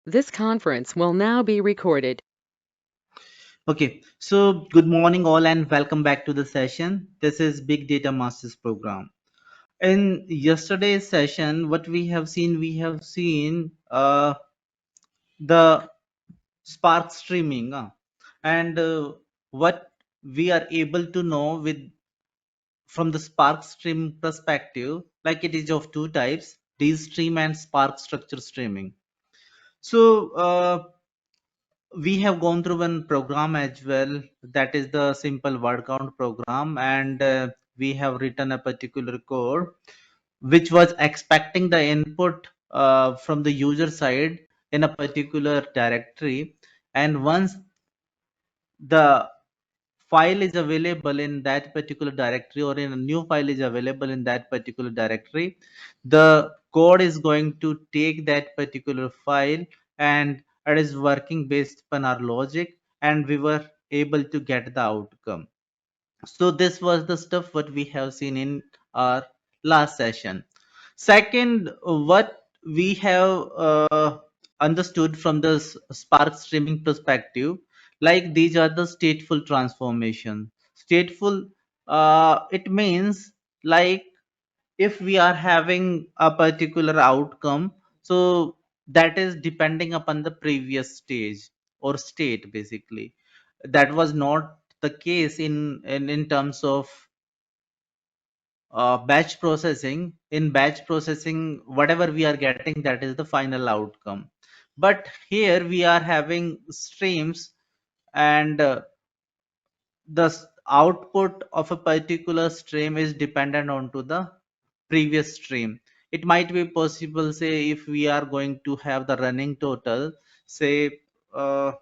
This conference will now be recorded. Okay, so good morning all and welcome back to the session. This is Big Data Masters program. In yesterday's session, what we have seen the Spark streaming and what we are able to know with from the Spark stream perspective, like it is of two types, D stream and Spark structure streaming. So we have gone through one program as well, that is the simple word count program, and we have written a particular code which was expecting the input from the user side in a particular directory, and once the file is available in that particular directory or in a new file is available in that particular directory, the code is going to take that particular file and it is working based upon our logic, and we were able to get the outcome. So this was the stuff what we have seen in our last session. Second, what we have understood from the Spark streaming perspective, like these are the stateful transformation. Stateful, it means like if we are having a particular outcome, so that is depending upon the previous stage or state basically. That was not the case in terms of batch processing. In batch processing, whatever we are getting, that is the final outcome. But here we are having streams, and the output of a particular stream is dependent onto the previous stream. It might be possible, say if we are going to have the running total, say uh,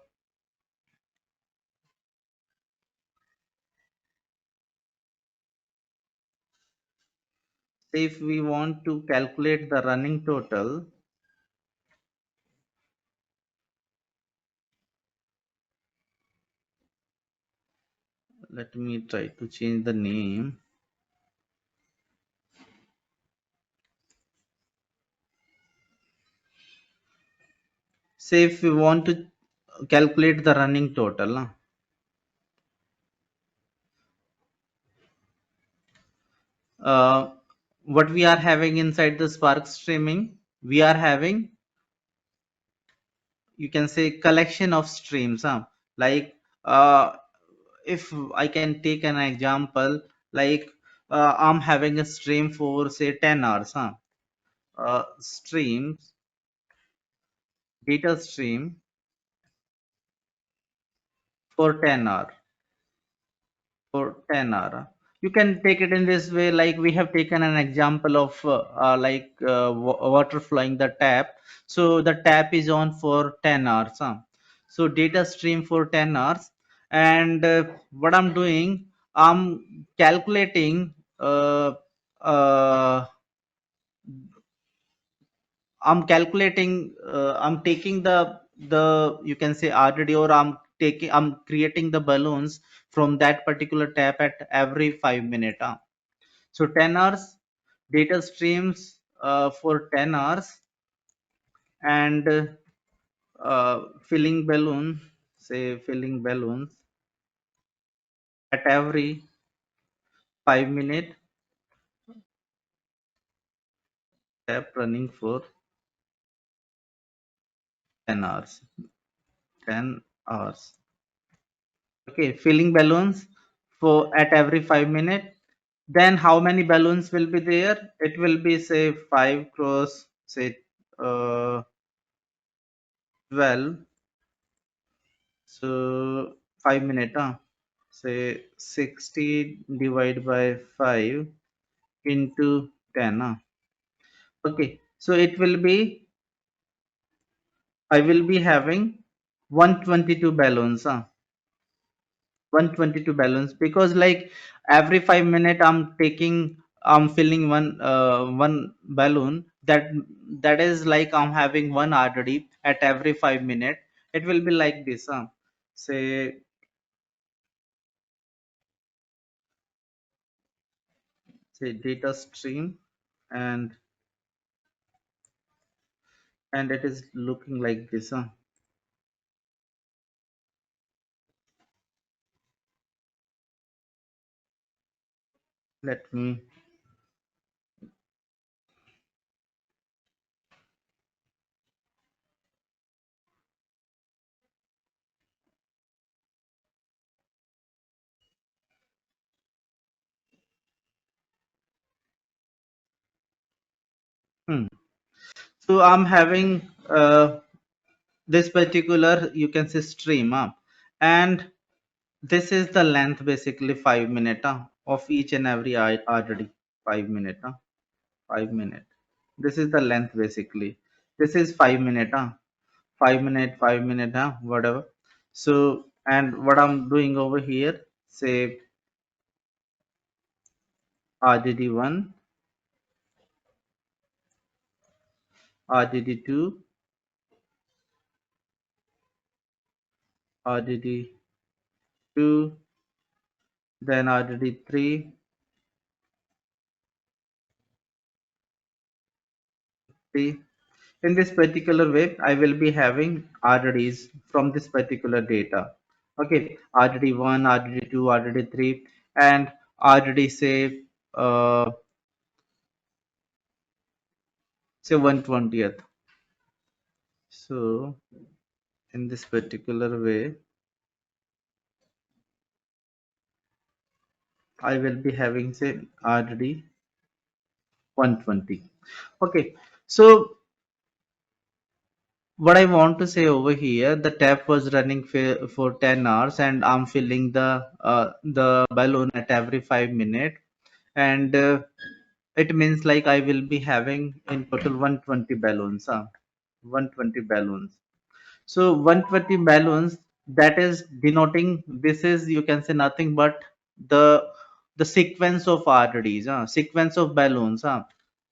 say if we want to calculate the running total, let me try to change the name. Say if we want to calculate the running total, uh, what we are having inside the Spark streaming, we are having, you can say, collection of streams. Like uh, if I can take an example, like I'm having a stream for say 10 hours. Streams, data stream for 10 hours. For 10 hour, you can take it in this way, like we have taken an example of water flowing the tap. So the tap is on for 10 hours. So data stream for 10 hours, and what I'm doing, I'm calculating, uh, I'm taking the you can say RTD, or I'm creating the balloons from that particular tap at every 5 minutes. So 10 hours data streams for 10 hours, and filling balloon, say filling balloons at every 5 minute, tap running for 10 hours. 10 hours. Okay, filling balloons for at every 5 minutes. Then how many balloons will be there? It will be say 5 cross say 12. So 5 minutes. Say 60 divided by 5 into 10. Okay, so it will be, I will be having 122 balloons. 122 balloons, because like every 5 minutes I'm filling one balloon. That is like I'm having one RTD at every 5 minutes. It will be like this. Say say data stream, and and it is looking like this. Let me. Hmm. So I'm having this particular, you can say, stream, and this is the length, basically 5 minute of each and every already 5 minute. 5 minute. This is the length basically. This is 5 minute. 5 minute, 5 minute, whatever. So, and what I'm doing over here, say RDD1, RDD2, RDD2, then RDD3. In this particular way, I will be having RDDs from this particular data. Okay, RDD1, RDD2, RDD3, and RDD say 120th. So in this particular way, I will be having say RDD 120. Okay, so what I want to say over here, the tap was running for 10 hours, and I'm filling the balloon at every 5 minutes, and it means like I will be having in total 120 balloons. 120 balloons. So 120 balloons, that is denoting, this is, you can say, nothing but the the sequence of RDs, sequence of balloons,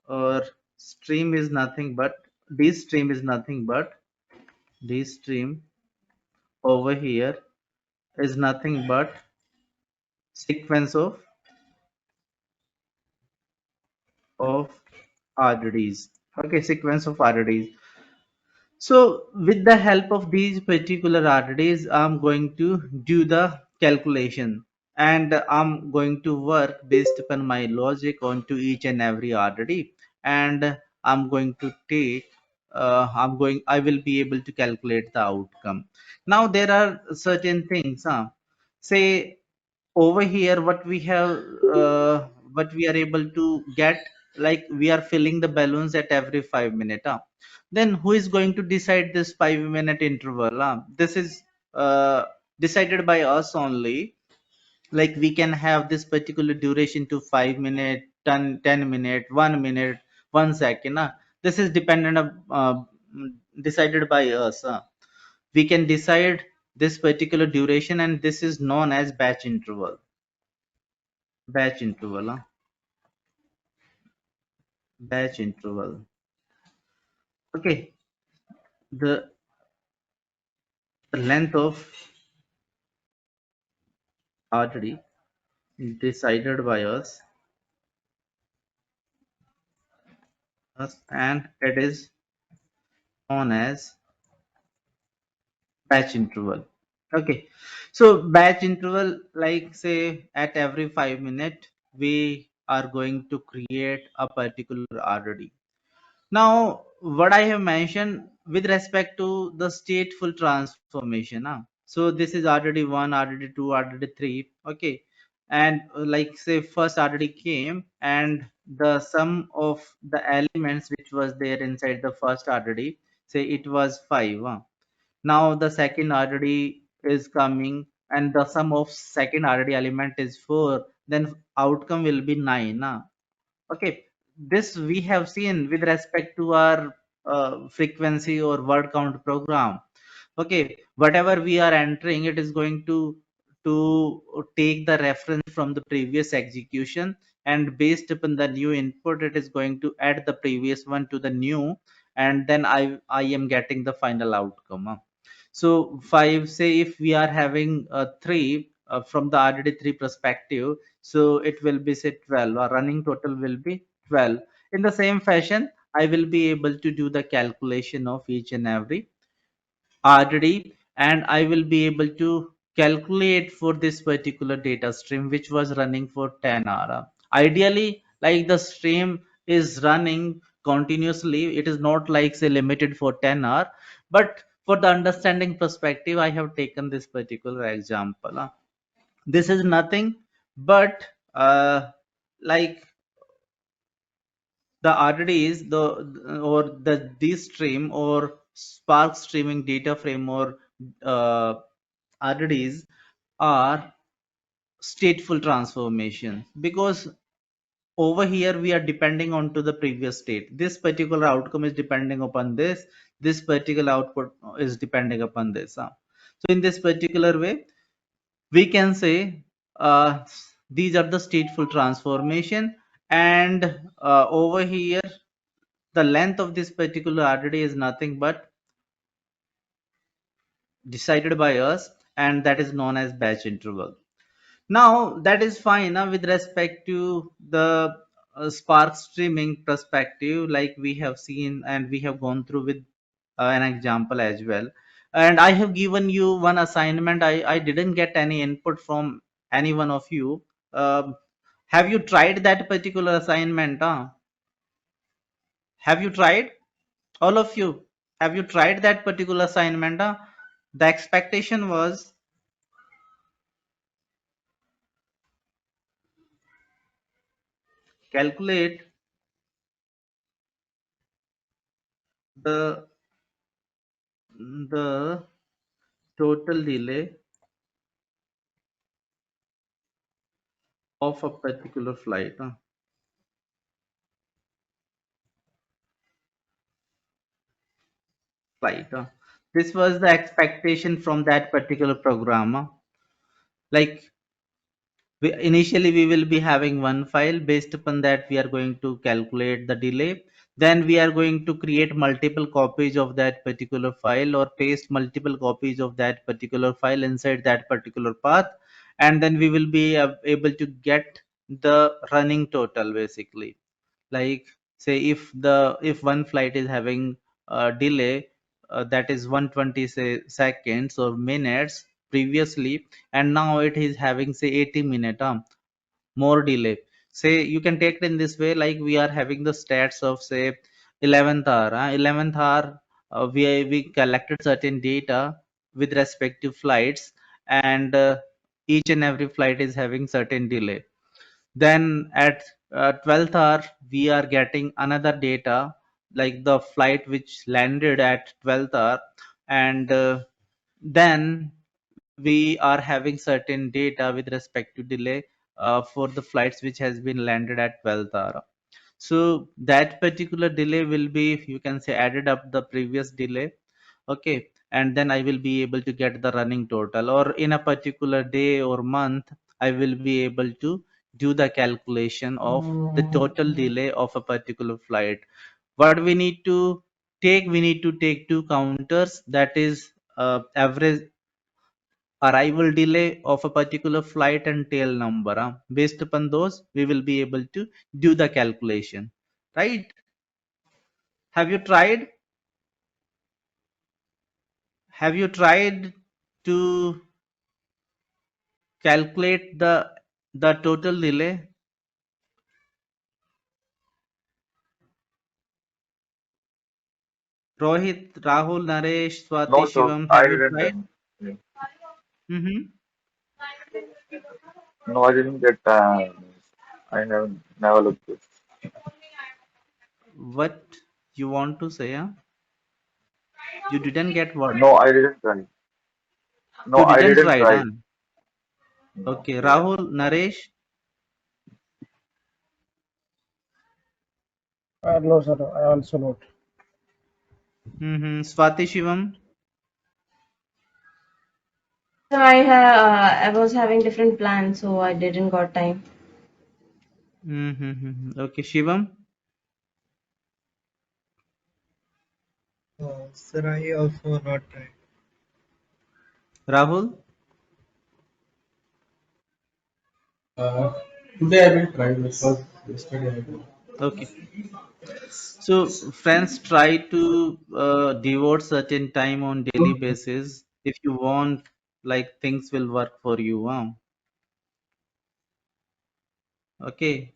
or stream is nothing but, this stream is nothing but, this stream over here is nothing but sequence of RDs. Okay, sequence of RDs. So with the help of these particular RDs, I'm going to do the calculation, and I'm going to work based upon my logic onto each and every RD, and I'm going to take, I will be able to calculate the outcome. Now there are certain things, say over here what we are able to get, like we are filling the balloons at every 5 minutes, then who is going to decide this 5 minute interval, this is uh, decided by us only. Like we can have this particular duration to 5 minute, 10 minute, 1 minute, 1 second, this is dependent of, decided by us, we can decide this particular duration, and this is known as batch interval. Batch interval, batch interval. Okay, the length of artery decided by us, and it is known as batch interval. Okay, so batch interval, like say at every 5 minutes, we are going to create a particular RD. Now, what I have mentioned with respect to the stateful transformation, so this is RDD1, RDD2, RDD3, okay, and like say first RDD came, and the sum of the elements which was there inside the first RDD, say it was 5. Now the second RDD is coming, and the sum of second RDD element is 4. Then outcome will be 9. Okay, this we have seen with respect to our frequency or word count program. Okay, whatever we are entering, it is going to take the reference from the previous execution, and based upon the new input, it is going to add the previous one to the new, and then I am getting the final outcome. So 5, say if we are having 3 from the RDD3 perspective, so it will be say 12, or running total will be 12. In the same fashion, I will be able to do the calculation of each and every RD, and I will be able to calculate for this particular data stream which was running for 10 hours. Ideally, like the stream is running continuously, it is not like say limited for 10 hours, but for the understanding perspective, I have taken this particular example. This is nothing but like the RDDs, the this stream or Spark streaming data frame or uh, RDDs are stateful transformation, because over here we are depending on to the previous state. This particular outcome is depending upon this particular output is depending upon this. So in this particular way, we can say these are the stateful transformation, and over here the length of this particular RDD is nothing but decided by us, and that is known as batch interval. Now that is fine with respect to the Spark streaming perspective, like we have seen and we have gone through with an example as well. And I have given you one assignment. I didn't get any input from any one of you. Um, have you tried that particular assignment? Have you tried? All of you, have you tried that particular assignment? The expectation was calculate the the total delay of a particular flight. This was the expectation from that particular program. Like initially we will be having one file. Based upon that we are going to calculate the delay, then we are going to create multiple copies of that particular file or paste multiple copies of that particular file inside that particular path, and then we will be able to get the running total basically. Like say if one flight is having a delay that is 120 say seconds or minutes previously, and now it is having say 80 minute more delay. Say you can take it in this way, like we are having the stats of say 11th hour. 11th hour, we collected certain data with respect to flights, and each and every flight is having certain delay. Then at 12th hour we are getting another data, like the flight which landed at 12th hour, and then we are having certain data with respect to delay for the flights which has been landed at 12th hour. So that particular delay will be, you can say, added up the previous delay. Okay, and then I will be able to get the running total, or in a particular day or month I will be able to do the calculation of the total delay of a particular flight. What we need to take, we need to take two counters, that is average arrival delay of a particular flight and tail number. Based upon those we will be able to do the calculation, right? Have you tried, have you tried to calculate the total delay? Rohit, Rahul, Naresh, Swati, No, sir, Shivam, I have you didn't. tried? Mm-hmm. No, I didn't get. I have never looked at. What you want to say? You didn't get what? No, I didn't try. No, You I didn't didn't try, try. No. Okay, Yeah. Rahul, Naresh, No, sir. I also not. mm-hmm. Swati, Shivam, So I was having different plans, so I didn't got time. mm-hmm. Okay, Shivam, Sir, I also not tried. Rahul, Uh, Today I will try because yesterday I did. Okay. So friends, try to devote certain time on daily basis if you want, like things will work for you. Okay.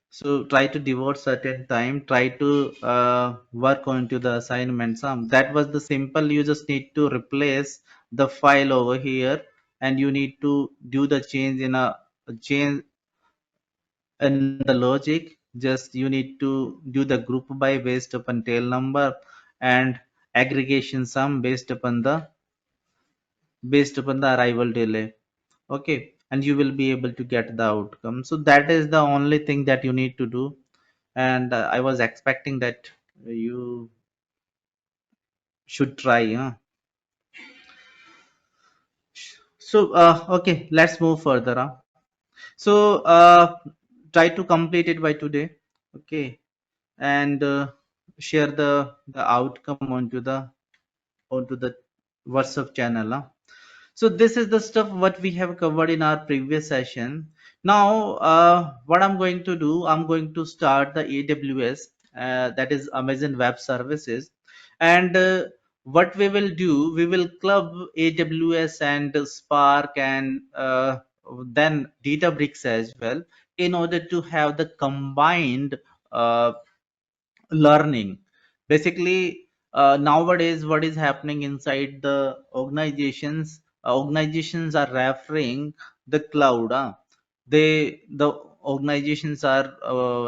So try to devote certain time. Try to work onto the assignments. That was the simple. You just need to replace the file over here, and you need to do the change in a change in the logic. Just you need to do the group by based upon tail number and aggregation sum based upon the arrival delay. Okay, and you will be able to get the outcome. So that is the only thing that you need to do. And I was expecting that you should try. So okay, let's move further. So try to complete it by today. Okay, and share the outcome onto the WhatsApp channel. So this is the stuff what we have covered in our previous session. Now, what I'm going to do, I'm going to start the AWS, that is Amazon Web Services, and what we will do, we will club AWS and Spark and then Databricks as well in order to have the combined uh, learning. Basically, nowadays what is happening inside the organizations are referring the cloud. The organizations are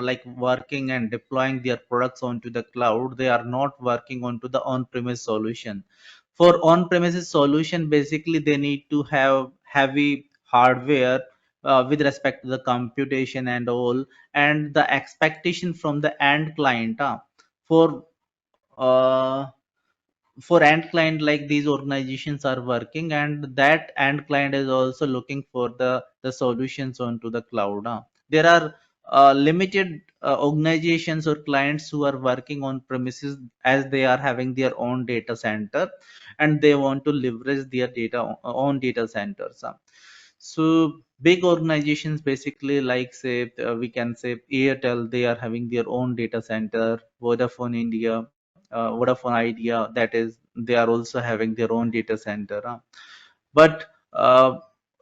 like working and deploying their products onto the cloud. They are not working onto the on-premise solution. For on-premises solution, basically they need to have heavy hardware with respect to the computation and all, and the expectation from the end client for uh, for end client, like these organizations are working, and that end client is also looking for the solutions onto the cloud. There are limited organizations or clients who are working on premises, as they are having their own data center and they want to leverage their data on data centers. So big organizations, basically, like say we can say Airtel, they are having their own data center. Vodafone India, Vodafone Idea, that is, they are also having their own data center. But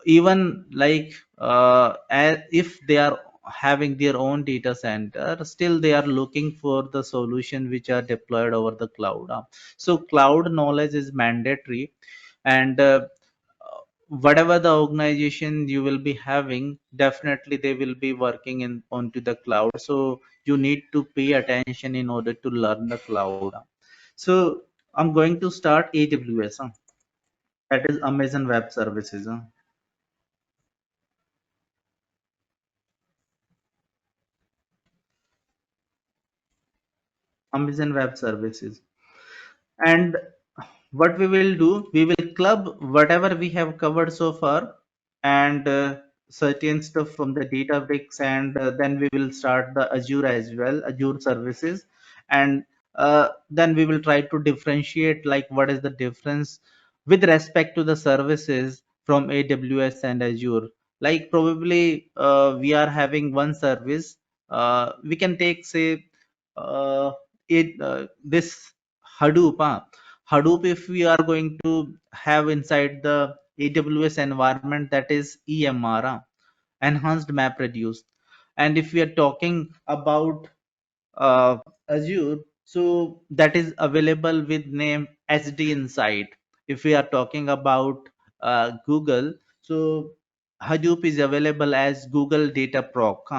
even like if they are having their own data center, still they are looking for the solution which are deployed over the cloud. So cloud knowledge is mandatory, and whatever the organization you will be having, definitely they will be working in onto the cloud. So you need to pay attention in order to learn the cloud. So I'm going to start AWS. That is Amazon Web Services. Amazon Web Services. And what we will do, we will club whatever we have covered so far, and certain stuff from the Databricks, and then we will start the Azure as well, Azure services, and then we will try to differentiate like what is the difference with respect to the services from AWS and Azure. Like probably we are having one service, we can take say this Hadoop. Hadoop, if we are going to have inside the AWS environment, that is EMR, enhanced map reduce. And if we are talking about uh, Azure, so that is available with name SD Insight. If we are talking about Google, so Hadoop is available as Google Data Proc.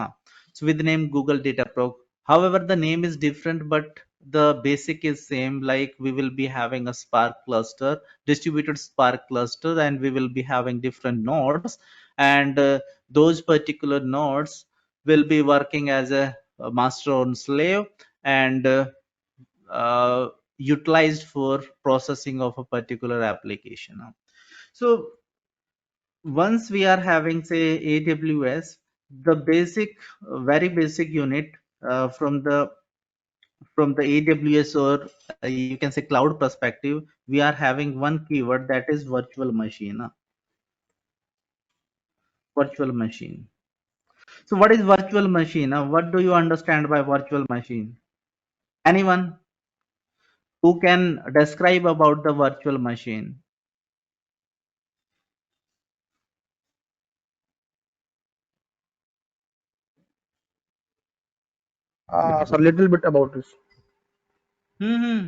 So with the name Google Data Proc. However, the name is different, but the basic is same. Like we will be having a Spark cluster, distributed Spark cluster, and we will be having different nodes, and those particular nodes will be working as a master on slave, and utilized for processing of a particular application. So once we are having say AWS, the basic, very basic unit from the AWS, or you can say cloud perspective, we are having one keyword, that is virtual machine. Virtual machine. So what is virtual machine? What do you understand by virtual machine? Anyone who can describe about the virtual machine? So little bit about this.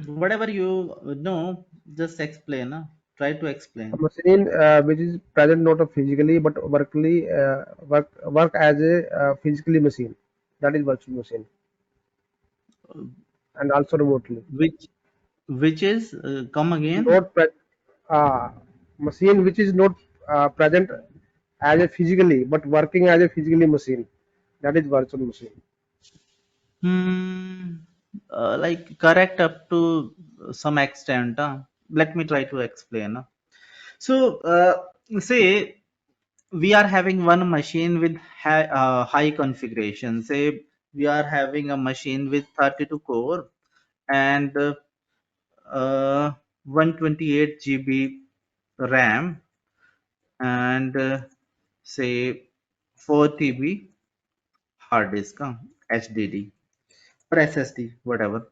Whatever you know, just explain. Try to A explain. machine which is present not physically but work as a physically machine. That is virtual machine, and also remotely. Which is come again? Not machine which is not present as a physically but working as a physically machine. That is virtual machine. Hmm. Like correct up to some extent. Let me try to explain. So, say we are having one machine with high configuration. Say we are having a machine with 32 core and 128 GB RAM and say 4 TB hard disk, HDD or SSD, whatever.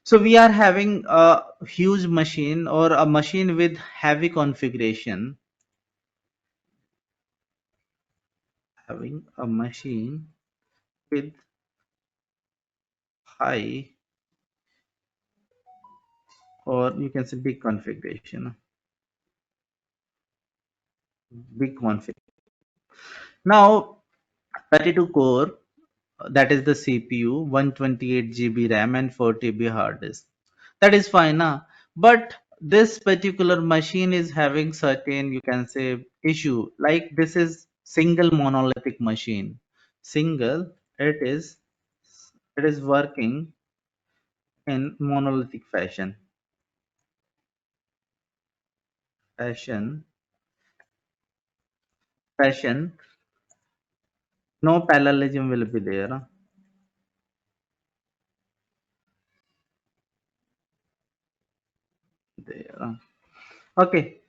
So we are having a huge machine or a machine with heavy configuration, having a machine with high or you can say big config. Now 32 core, that is the CPU, 128 GB RAM and 4 TB hard disk. That is fine, but this particular machine is having certain you can say issue. Like this is single monolithic machine. Single, it is working in monolithic fashion, fashion. No parallelism will be there. There. Okay.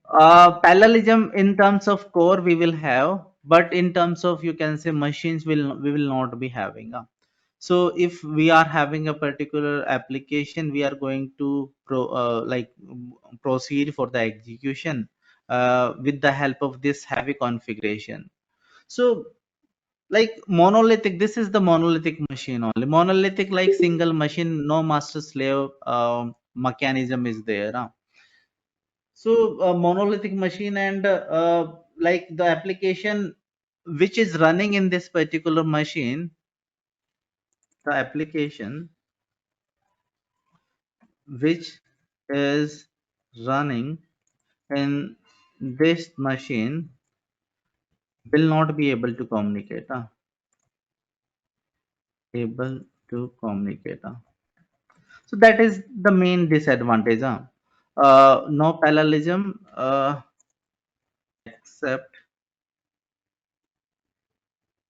Parallelism in terms of core we will have, but in terms of you can say machines we will not be having. So if we are having a particular application, we are going to proceed for the execution with the help of this heavy configuration. So like monolithic, this is the monolithic machine only. Monolithic like single machine, no master slave mechanism is there. So a monolithic machine and like the application which is running in this particular machine, the application which is running in this machine will not be able to communicate. Able to communicate. So that is the main disadvantage. No parallelism except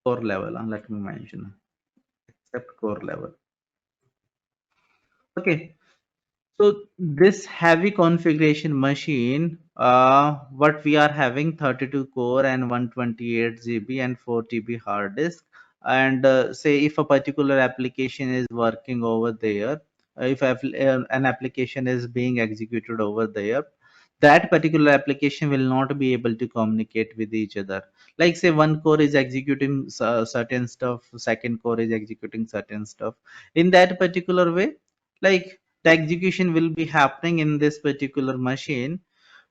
core level. Let me mention except core level. Okay. So this heavy configuration machine, what we are having 32 core and 128 GB and 4 TB hard disk. And say if a particular application is working over there, if an application is being executed over there, that particular application will not be able to communicate with each other. Like say one core is executing certain stuff, second core is executing certain stuff. In that particular way, like the execution will be happening in this particular machine,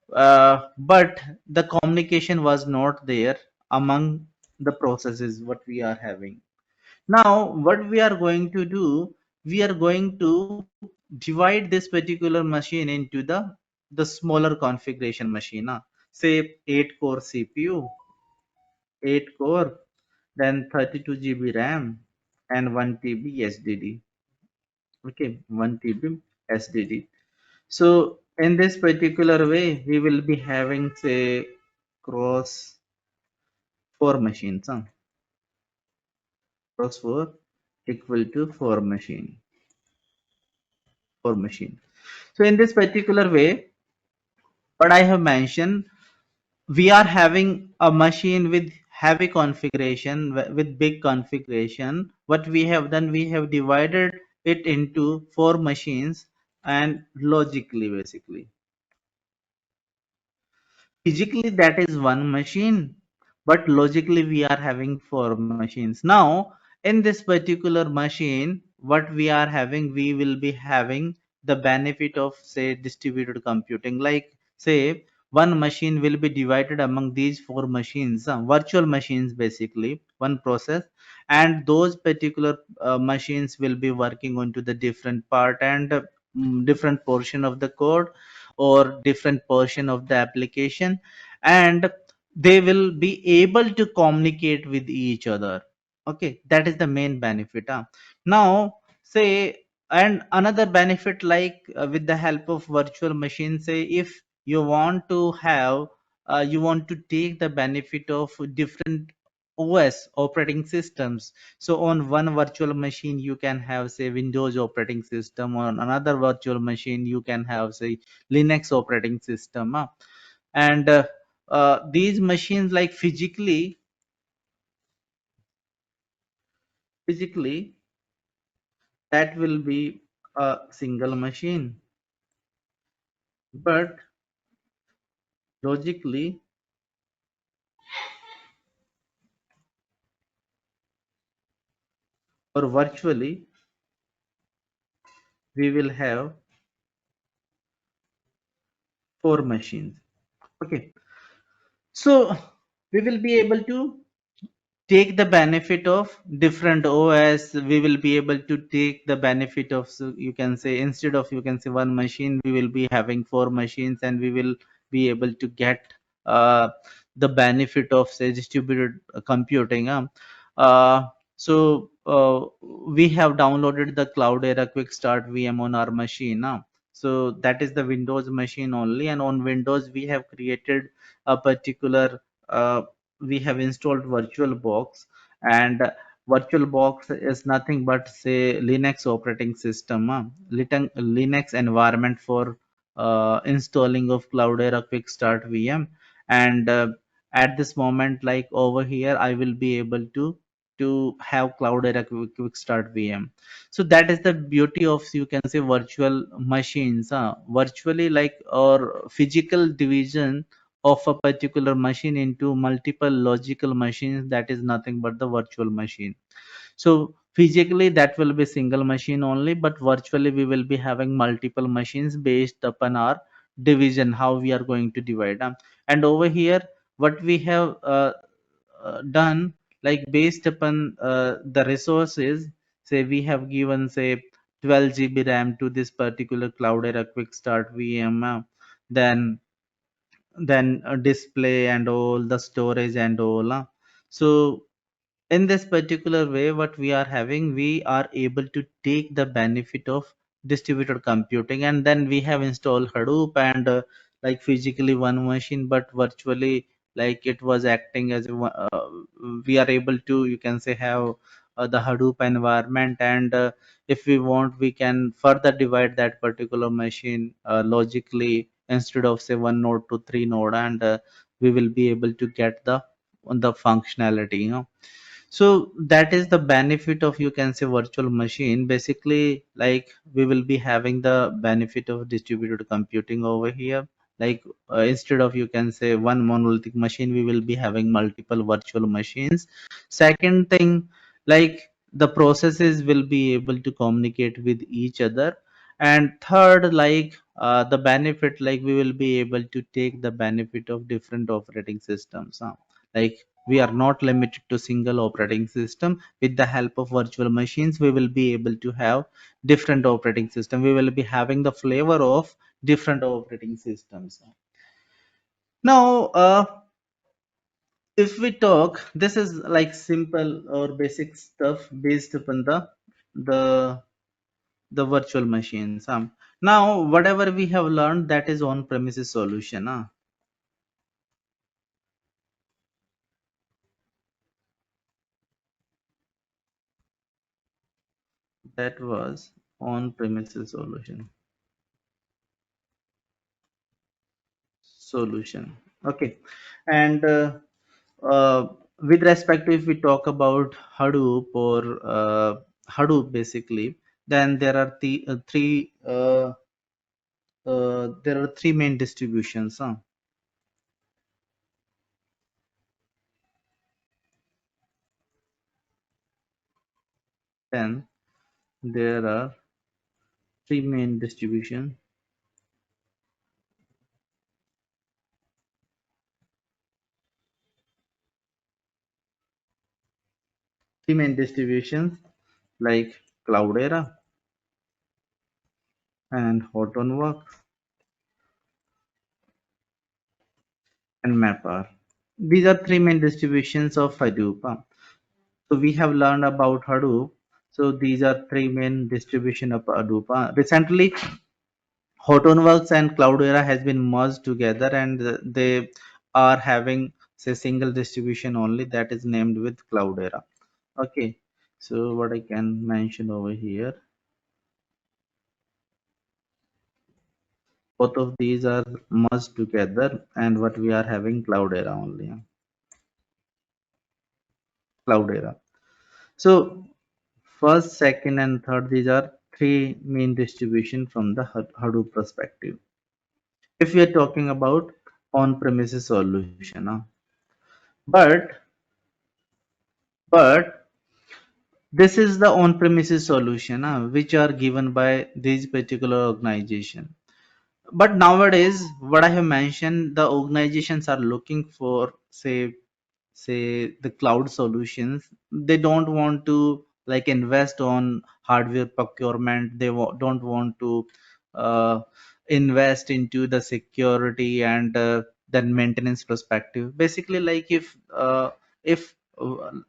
but the communication was not there among the processes what we are having. Now what we are going to do, we are going to divide this particular machine into the smaller configuration machine, say 8 core CPU, 8 core, then 32 GB RAM and 1 TB SDD. Okay, 1 TB SDD. So in this particular way, we will be having say cross 4 machines. Cross 4 equal to 4 machine. So in this particular way, what I have mentioned, we are having a machine with heavy configuration with big configuration, what we have done, we have divided it into four machines, and logically, basically, physically that is one machine, but logically we are having four machines. Now in this particular machine, what we are having, we will be having the benefit of, say, distributed computing. Like, say, one machine will be divided among these four machines, virtual machines, basically one process, and those particular machines will be working onto the different part and different portion of the code or different portion of the application, and they will be able to communicate with each other. Okay, that is the main benefit, now, say, and another benefit, like, with the help of virtual machine, say, if you want to have, you want to take the benefit of different OS operating systems. So on one virtual machine you can have, say, Windows operating system. On another virtual machine you can have, say, Linux operating system, and these machines, like, physically that will be a single machine, but logically or virtually we will have four machines. Okay, so we will be able to take the benefit of different OS. We will be able to take the benefit of, so you can say, instead of, you can say, one machine, we will be having four machines, and we will be able to get the benefit of, say, distributed computing. So we have downloaded the Cloudera Quick Start VM on our machine. So that is the Windows machine only, and on Windows we have created a particular we have installed VirtualBox, and VirtualBox is nothing but, say, Linux operating system, Linux environment for installing of Cloudera Quick Start VM. And at this moment, like over here, I will be able to have Cloudera Quick Start VM. So that is the beauty of, you can say, virtual machines, virtually, like, or physical division of a particular machine into multiple logical machines. That is nothing but the virtual machine. So physically that will be single machine only, but virtually we will be having multiple machines based upon our division, how we are going to divide. And over here, what we have done, like, based upon the resources, say, we have given, say, 12 GB RAM to this particular Cloudera Quick Start VM, then display and all the storage and all, so in this particular way, what we are having, we are able to take the benefit of distributed computing. And then we have installed Hadoop, and like, physically one machine, but virtually, like, it was acting as we are able to, you can say, have the Hadoop environment. And if we want, we can further divide that particular machine logically, instead of, say, one node to three node, and we will be able to get the functionality, so that is the benefit of, you can say, virtual machine. Basically, like, we will be having the benefit of distributed computing over here. Like, instead of, you can say, one monolithic machine, we will be having multiple virtual machines. Second thing, like, the processes will be able to communicate with each other. And third, like, the benefit, like, we will be able to take the benefit of different operating systems, like, we are not limited to single operating system. With the help of virtual machines, we will be able to have different operating system. We will be having the flavor of different operating systems. Now, if we talk, this is like simple or basic stuff based upon the the virtual machines. Now, whatever we have learned, that is on premises solution. That was on premises solution. Okay, and with respect to, if we talk about Hadoop or Hadoop basically, then there are three main distributions. Then there are three main distributions. Three main distributions like Cloudera and Hortonworks and Mapr. These are three main distributions of Hadoop. So we have learned about Hadoop. So these are three main distribution of Hadoop. Recently, Hortonworks and Cloudera has been merged together, and they are having say single distribution only, that is named with Cloudera. Okay, so what I can mention over here, both of these are merged together, and what we are having Cloudera only. Cloudera. So first, second, and third, these are three main distribution from the Hadoop perspective. If we are talking about on-premises solution, but but this is the on-premises solution which are given by these particular organization. But nowadays, what I have mentioned, the organizations are looking for say the cloud solutions. They don't want to like invest on hardware procurement. They don't want to uh, invest into the security and then maintenance perspective. Basically, like if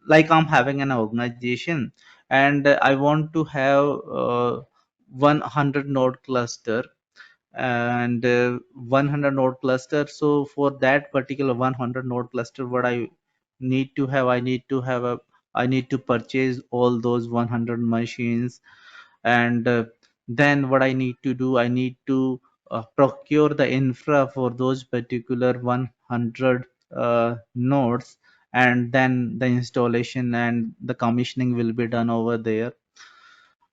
like I'm having an organization and I want to have 100 node cluster and 100 node cluster. So for that particular 100 node cluster, what I need to purchase all those 100 machines, and then what I need to do, I need to procure the infra for those particular 100 nodes, and then the installation and the commissioning will be done over there.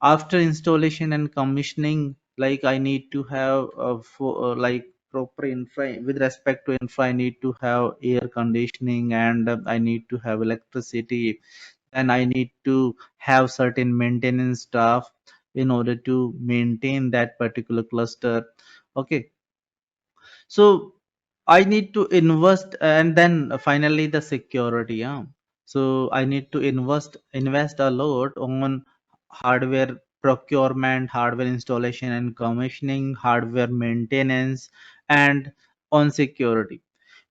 After installation and commissioning, like I need to have like proper infra. With respect to infra, I need to have air conditioning, and I need to have electricity, and I need to have certain maintenance staff in order to maintain that particular cluster. Okay, so I need to invest, and then finally the security. So I need to invest a lot on hardware procurement, hardware installation and commissioning, hardware maintenance, and on security.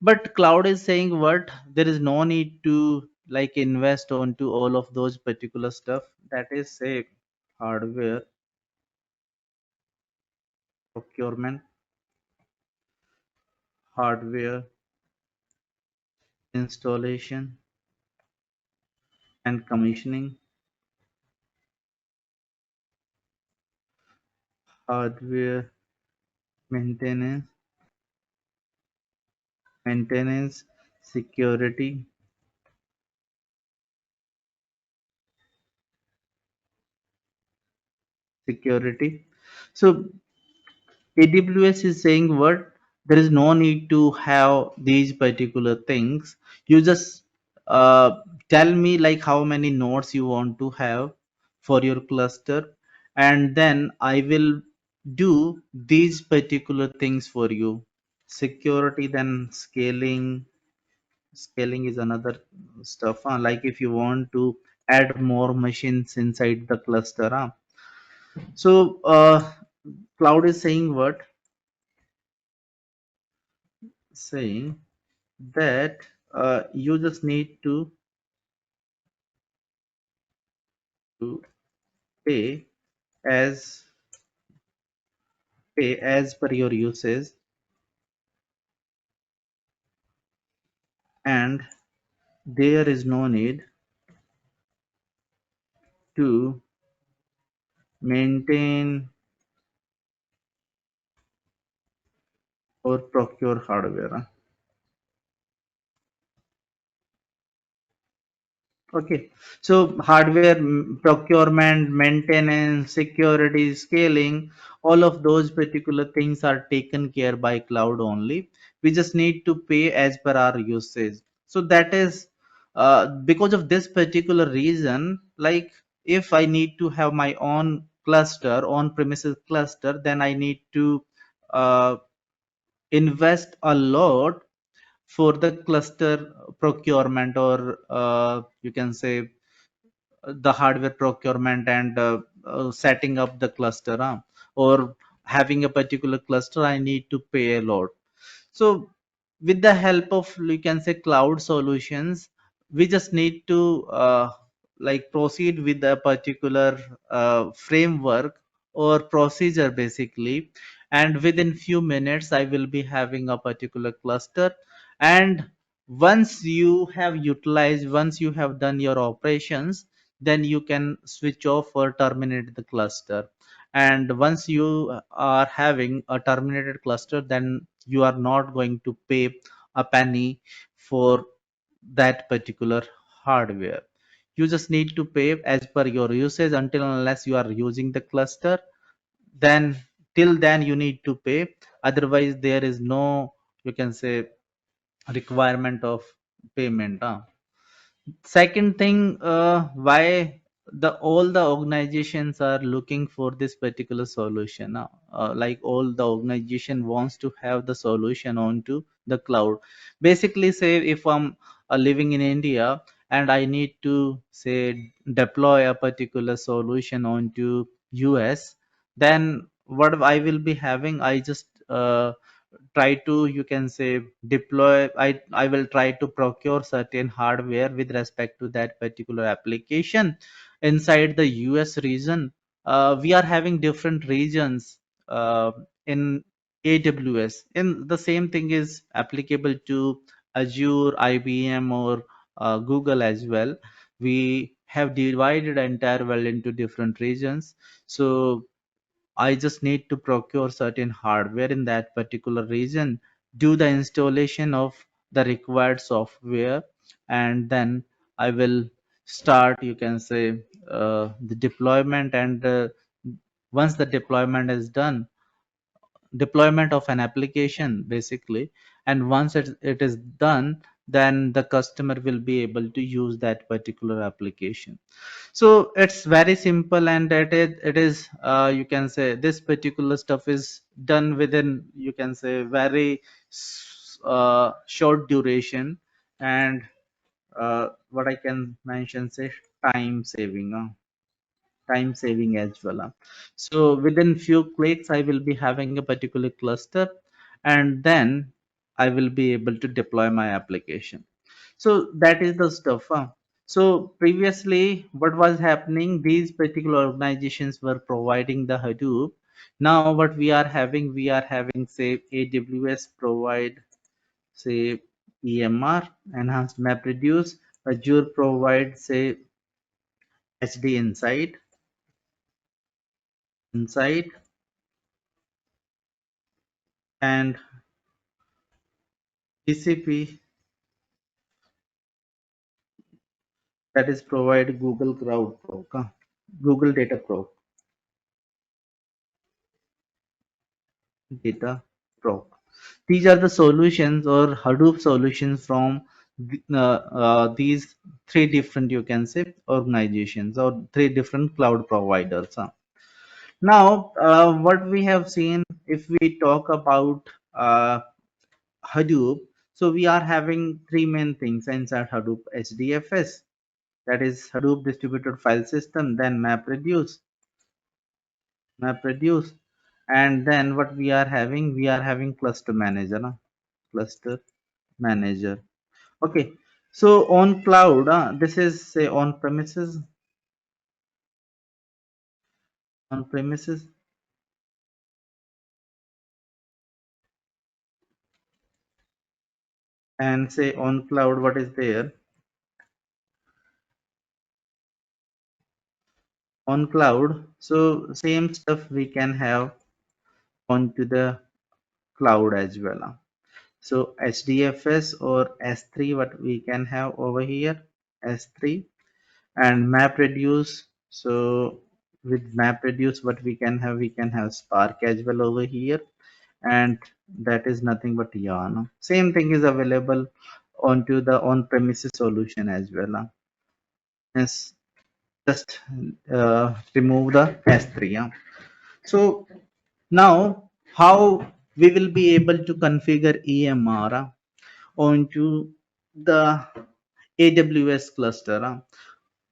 But cloud is saying what, there is no need to like invest onto all of those particular stuff. That is say hardware procurement, hardware installation and commissioning, hardware maintenance, maintenance, security, security. So AWS is saying what, there is no need to have these particular things. You just tell me like how many nodes you want to have for your cluster, and then I will do these particular things for you. Security, then scaling is another stuff, like if you want to add more machines inside the cluster, so cloud is saying what, saying that you just need to pay as per your usage, and there is no need to maintain or procure hardware. Okay, so hardware procurement, maintenance, security, scaling, all of those particular things are taken care by cloud only. We just need to pay as per our usage. So that is because of this particular reason, like if I need to have my own cluster, on premises cluster, then I need to uh, invest a lot for the cluster procurement, or you can say the hardware procurement, and setting up the cluster, or having a particular cluster I need to pay a lot. So with the help of, you can say, cloud solutions, we just need to like proceed with a particular framework or procedure basically, and within few minutes I will be having a particular cluster. And once you have utilized, once you have done your operations, then you can switch off or terminate the cluster. And once you are having a terminated cluster, then you are not going to pay a penny for that particular hardware. You just need to pay as per your usage until unless you are using the cluster. Then till then you need to pay. Otherwise there is no, you can say, requirement of payment. Second thing, why the all the organizations are looking for this particular solution now, like all the organization wants to have the solution onto the cloud. Basically, say if I'm living in India and I need to say deploy a particular solution onto US, then what I will be having, I just try to, you can say, deploy, I will try to procure certain hardware with respect to that particular application inside the US region. We are having different regions in AWS, and the same thing is applicable to Azure, IBM, or Google as well. We have divided entire world into different regions. So I just need to procure certain hardware in that particular region, do the installation of the required software, and then I will start, you can say, the deployment. And once the deployment is done, deployment of an application basically, and once it is done, then the customer will be able to use that particular application. So it's very simple, and it is you can say this particular stuff is done within, you can say, very short duration. And what I can mention, say, time saving, time saving as well. So within few clicks I will be having a particular cluster, and then I will be able to deploy my application. So that is the stuff. So previously, what was happening? These particular organizations were providing the Hadoop. Now, what we are having, say, AWS provide, say, EMR, enhanced MapReduce. Azure provide, say, HD Insight, and GCP, that is provide Google Cloud Pro, Google Data Pro. These are the solutions or Hadoop solutions from these three different, you can say, organizations, or three different cloud providers. Now, what we have seen, if we talk about Hadoop, so we are having three main things inside Hadoop: HDFS, that is Hadoop Distributed File System, then MapReduce, and then what we are having, Cluster Manager, Cluster Manager. Okay, so on cloud, this is, say, on premises, and say on cloud, what is there? On cloud, so same stuff we can have onto the cloud as well. So HDFS or S3, what we can have over here, S3. and map reduce. So with map reduce, what we can have, we can have Spark as well over here, and that is nothing but yarn. Same thing is available onto the on-premises solution as well. Yes, just remove the S3. So now how we will be able to configure EMR onto the AWS cluster.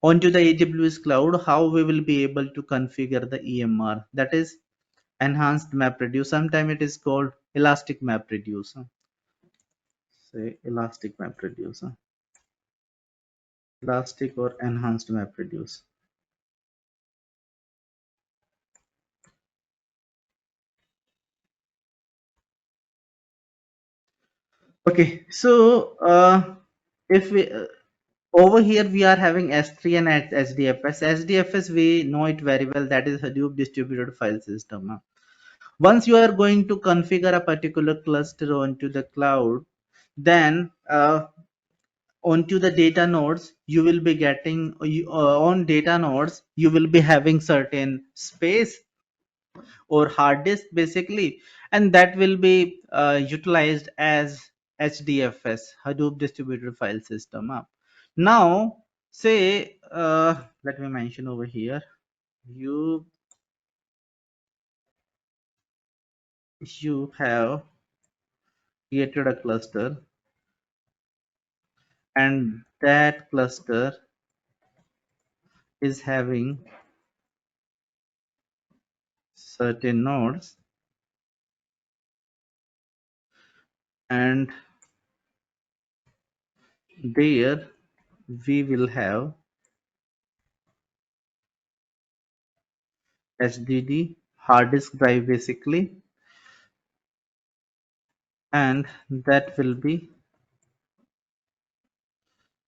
Onto the AWS cloud, how we will be able to configure the EMR, that is enhanced map reduce. Sometimes it is called elastic map reduce. Say elastic map reduce. Elastic or enhanced map reduce. Okay, so if we over here we are having S3 and SDFS. SDFS we know it very well, that is Hadoop distributed file system. Once you are going to configure a particular cluster onto the cloud, then onto the data nodes you will be getting on data nodes you will be having certain space or hard disk basically, and that will be utilized as HDFS, Hadoop distributed file system. Now say let me mention over here, you you have created a cluster, and that cluster is having certain nodes, and there we will have HDD hard disk drive basically, and that will be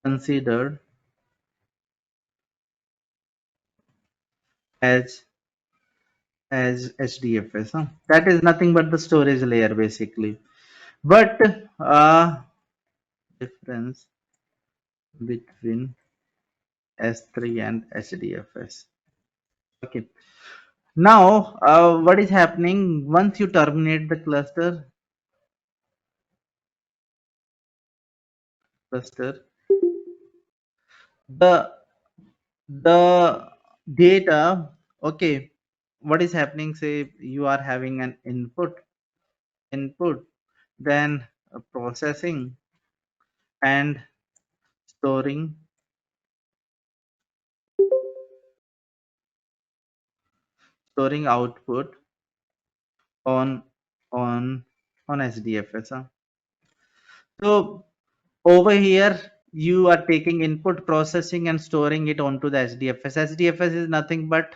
considered as HDFS. That is nothing but the storage layer basically. But difference between S3 and HDFS. Okay. Now what is happening once you terminate the cluster, the the data, okay, what is happening, say you are having an input, then processing and storing output on on SDFS. So over here you are taking input, processing and storing it onto the SDFS. SDFS is nothing but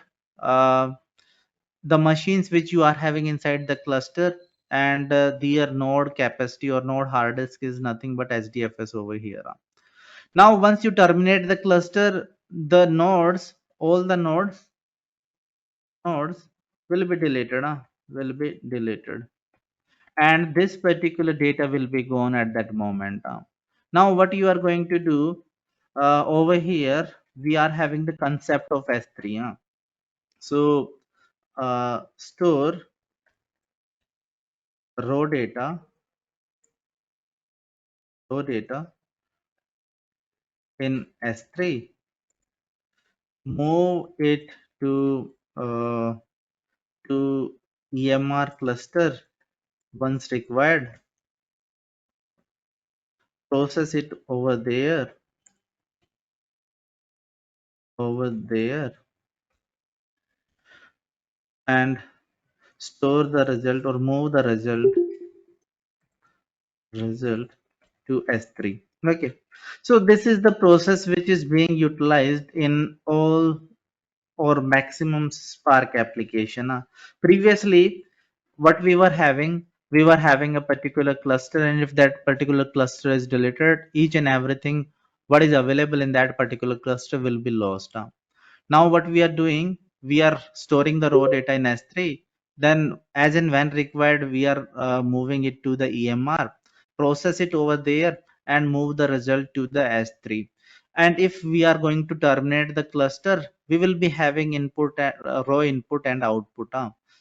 the machines which you are having inside the cluster, and their node capacity or node hard disk is nothing but SDFS over here. Now once you terminate the cluster, the nodes, all the nodes will be deleted, and this particular data will be gone at that moment. Now what you are going to do, over here we are having the concept of S3. So store raw data in S3, move it to EMR cluster once required, process it over there, and store the result or move the result to S3. Okay, so this is the process which is being utilized in all or maximum Spark application. Previously, what we were having a particular cluster, and if that particular cluster is deleted, each and everything what is available in that particular cluster will be lost. Now what we are doing, we are storing the raw data in S3, then as and when required we are moving it to the EMR, process it over there and move the result to the S3. And if we are going to terminate the cluster, we will be having input, raw input and output.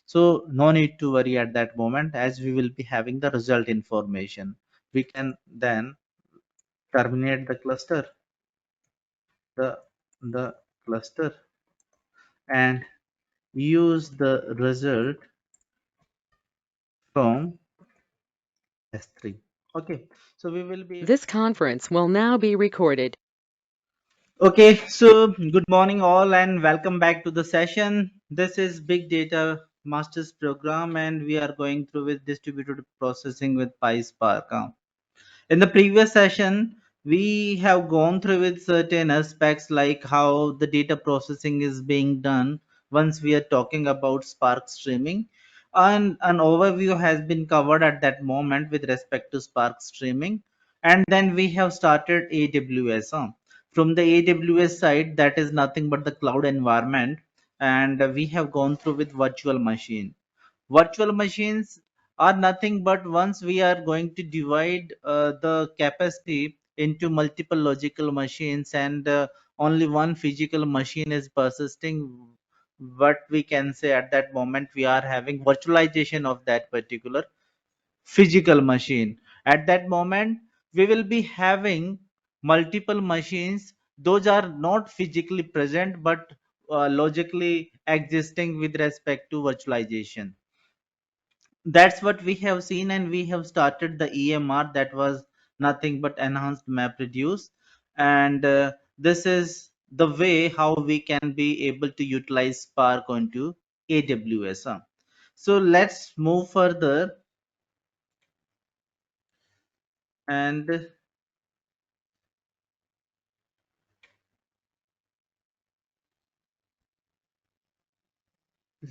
So no need to worry at that moment, as we will be having the result information. We can then terminate the the cluster and use the result from S3. Okay, so we will be This conference will now be recorded. okay. So good morning all and welcome back to the session. This is Big Data Masters program and we are going through with distributed processing with PySpark. In the previous session, we have gone through with certain aspects like how the data processing is being done once we are talking about Spark streaming. And an overview has been covered at that moment with respect to Spark streaming. And then we have started AWS. From the AWS side, that is nothing but the cloud environment. And we have gone through with virtual machine. Virtual machines are nothing but once we are going to divide the capacity into multiple logical machines and only one physical machine is persisting, what we can say at that moment we are having virtualization of that particular physical machine. At that moment we will be having multiple machines. Those are not physically present but logically existing with respect to virtualization. That's what we have seen, and we have started the EMR, that was nothing but enhanced map reduce. And this is the way how we can be able to utilize Spark onto AWS. So let's move further and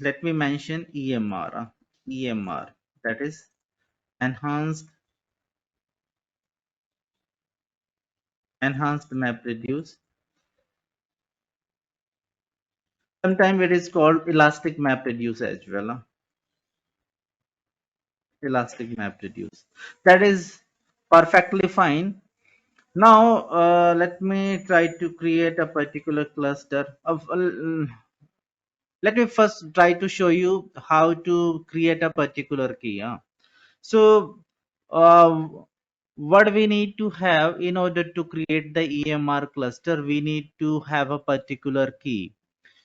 let me mention EMR. EMR, that is enhanced map reduce. Sometimes it is called elastic map reduce as well. Elastic map reduce. That is perfectly fine. Now, let me try to create a particular cluster of. Let me first try to show you how to create a particular key. So, uh, what we need to have in order to create the EMR cluster, we need to have a particular key.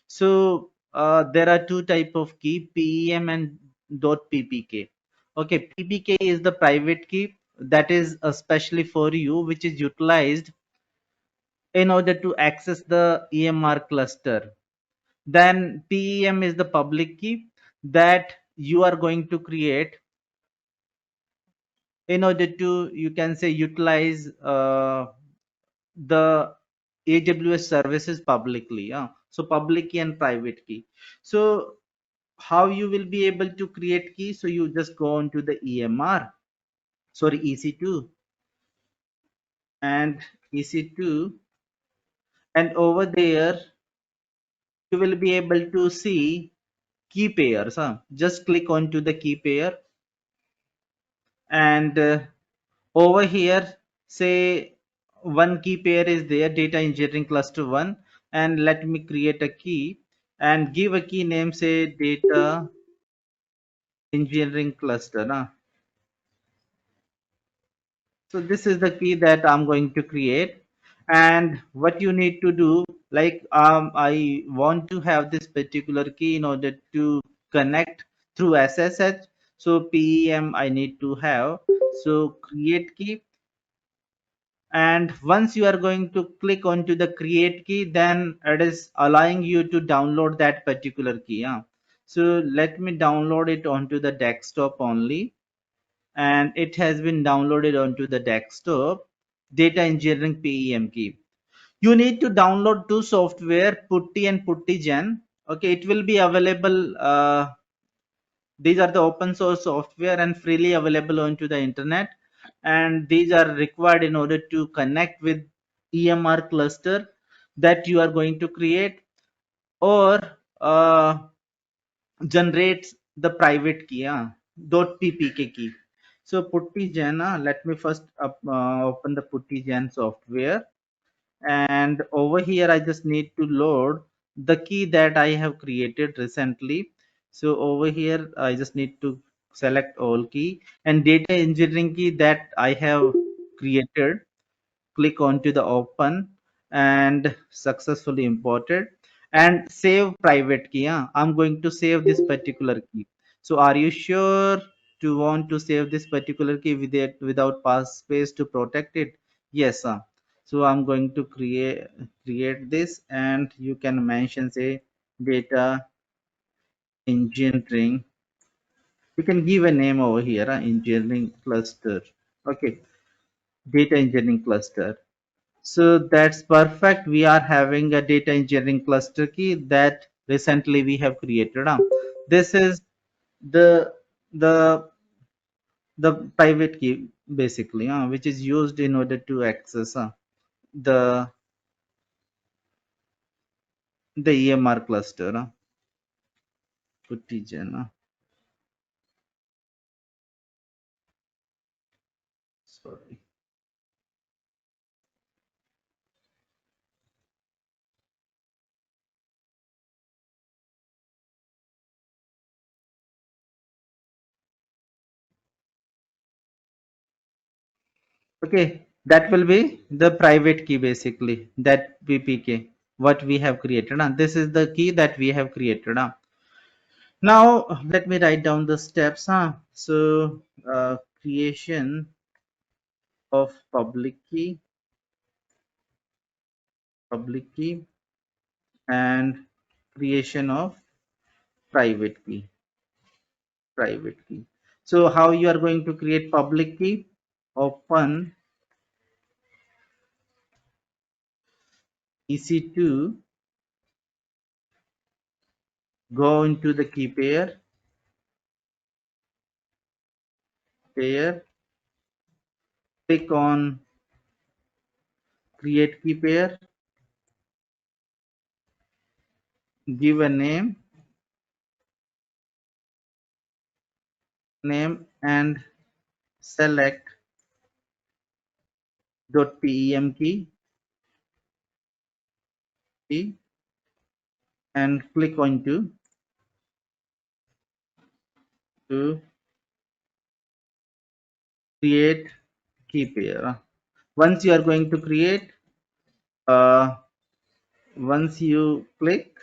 So there are two type of key, PEM and .ppk. Okay, ppk is the private key that is especially for you, which is utilized in order to access the EMR cluster. Then PEM is the public key that you are going to create in order to, you can say, utilize the AWS services publicly. So public key and private key. So how you will be able to create key? So you just go on to the EMR, sorry, EC2 and EC2, and over there you will be able to see key pairs. Just click onto the key pair and over here say one key pair is there, data engineering cluster 1, and let me create a key and give a key name, say data engineering cluster. So this is the key that I'm going to create. And what you need to do, like I want to have this particular key in order to connect through SSH. So PEM I need to have. So create key. And once you are going to click onto the create key, then it is allowing you to download that particular key. So let me download it onto the desktop only, and it has been downloaded onto the desktop. Data engineering PEM key. You need to download two software, Putty and PuttyGen. Okay, it will be available. These are the open source software and freely available onto the internet, and these are required in order to connect with EMR cluster that you are going to create, or generates the private key, .ppk key. So PuttyGen, let me first open the PuttyGen software, and over here I just need to load the key that I have created recently. So over here I just need to select all key and data engineering key that I have created. Click onto the open and successfully imported and save private key. I'm going to save this particular key. So are you sure to want to save this particular key without passphrase to protect it? Yes. So I'm going to create this, and you can mention say data engineering. You can give a name over here, engineering cluster. Okay, data engineering cluster. So that's perfect. We are having a data engineering cluster key that recently we have created. This is the the the private key basically, which is used in order to access the the EMR cluster. Putigen, sorry. Okay, that will be the private key basically. That PPK what we have created. This is the key that we have created. Now let me write down the steps. So creation of public key and creation of private key. So how you are going to create public key? Open EC2, go into the key pair, click on create key pair, give a name and select .pem key and click on to create key pair. Once you are going to create, uh, once you click,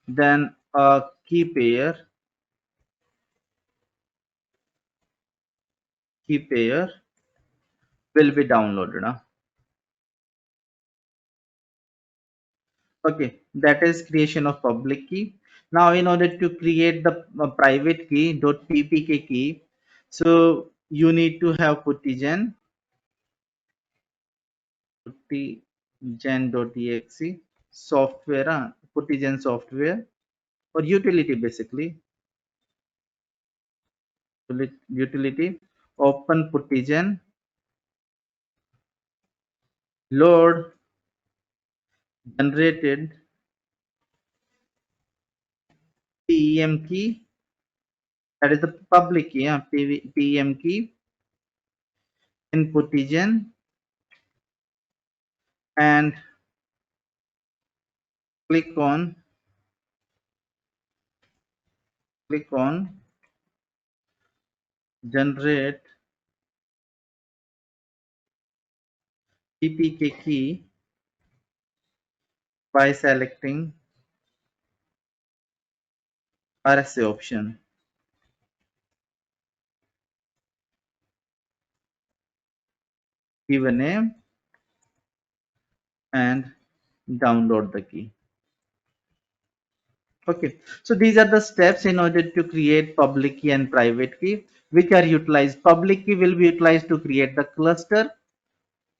then a key pair will be downloaded. Okay, that is creation of public key. Now, in order to create the private key .ppk key, so you need to have puttigen.exe software, puttigen software or utility basically, utility, open puttigen, load generated PEM key, that is the public key, PEM key in puttigen, and click on generate PPK key by selecting RSA option. Give a name and download the key. Okay, so these are the steps in order to create public key and private key, which are utilized. Public key will be utilized to create the cluster.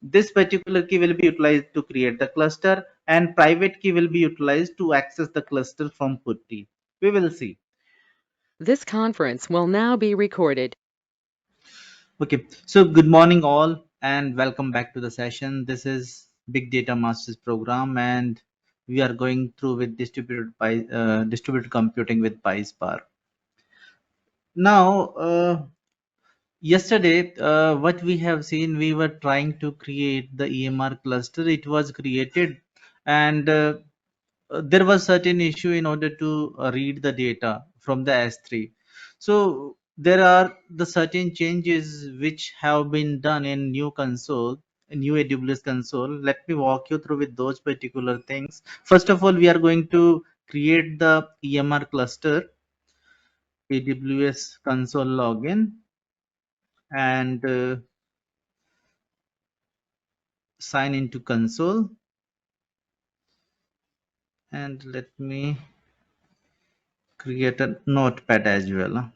This particular key will be utilized to create the cluster, and private key will be utilized to access the cluster from putty. We will see. This conference will now be recorded. Okay, so good morning all and welcome back to the session. This is Big Data Masters program, and we are going through with distributed computing with pyspark. Now Yesterday, what we have seen, we were trying to create the EMR cluster. It was created, and there was certain issue in order to read the data from the S3. So there are the certain changes which have been done in new console, new AWS console. Let me walk you through with those particular things. First of all, we are going to create the EMR cluster, AWS console login, and sign into console. And let me create a notepad as well.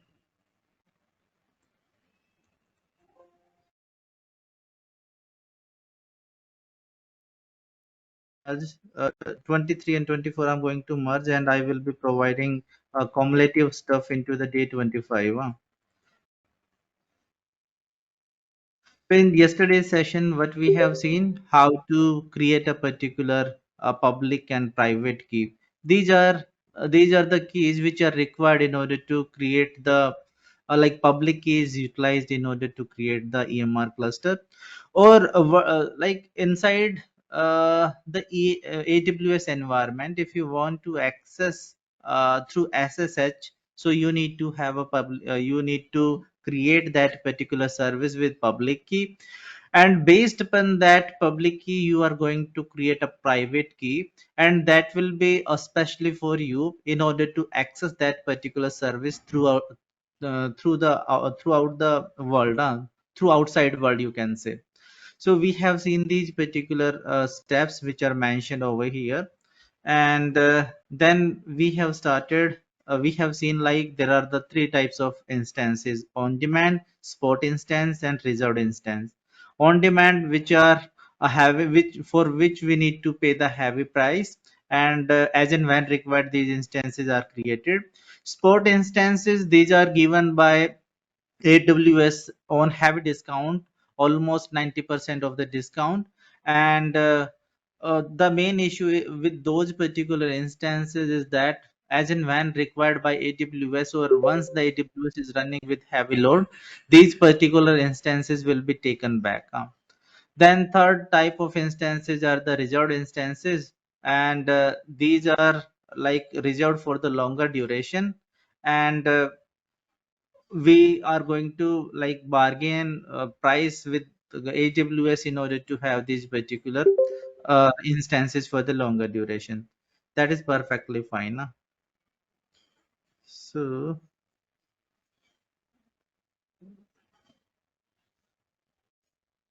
Merge, 23 and 24 I'm going to merge, and I will be providing cumulative stuff into the day 25. In yesterday's session, what we have seen, how to create a particular public and private key. These are these are the keys which are required in order to create the like public keys utilized in order to create the EMR cluster, or like inside the AWS environment. If you want to access through SSH, so you need to have a you need to create that particular service with public key, and based upon that public key you are going to create a private key, and that will be especially for you in order to access that particular service throughout the world, through outside world, you can say. So we have seen these particular steps which are mentioned over here, and then we have seen like there are the three types of instances: on demand, spot instance, and reserved instance. On demand, which are a heavy, which for which we need to pay the heavy price, and as and when required these instances are created. Spot instances, these are given by AWS on heavy discount, almost 90% of the discount. And the main issue with those particular instances is that as and when required by AWS, or once the AWS is running with heavy load, these particular instances will be taken back. Then third type of instances are the reserved instances, and these are like reserved for the longer duration, and we are going to like bargain price with the AWS in order to have these particular instances for the longer duration. That is perfectly fine. So,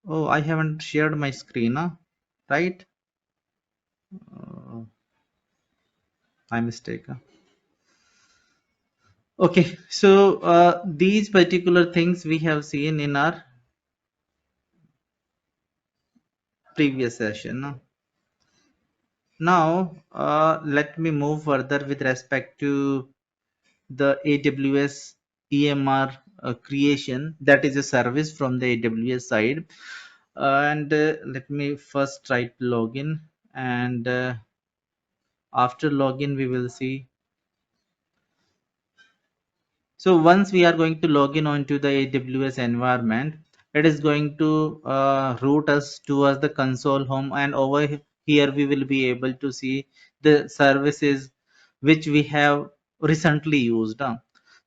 oh, I haven't shared my screen, right? My mistake. Okay, so these particular things we have seen in our previous session. Now, let me move further with respect to the AWS EMR creation. That is a service from the AWS side. And let me first try to log in, and after login we will see. So once we are going to log in onto the AWS environment, it is going to route us towards the console home, and over here we will be able to see the services which we have recently used.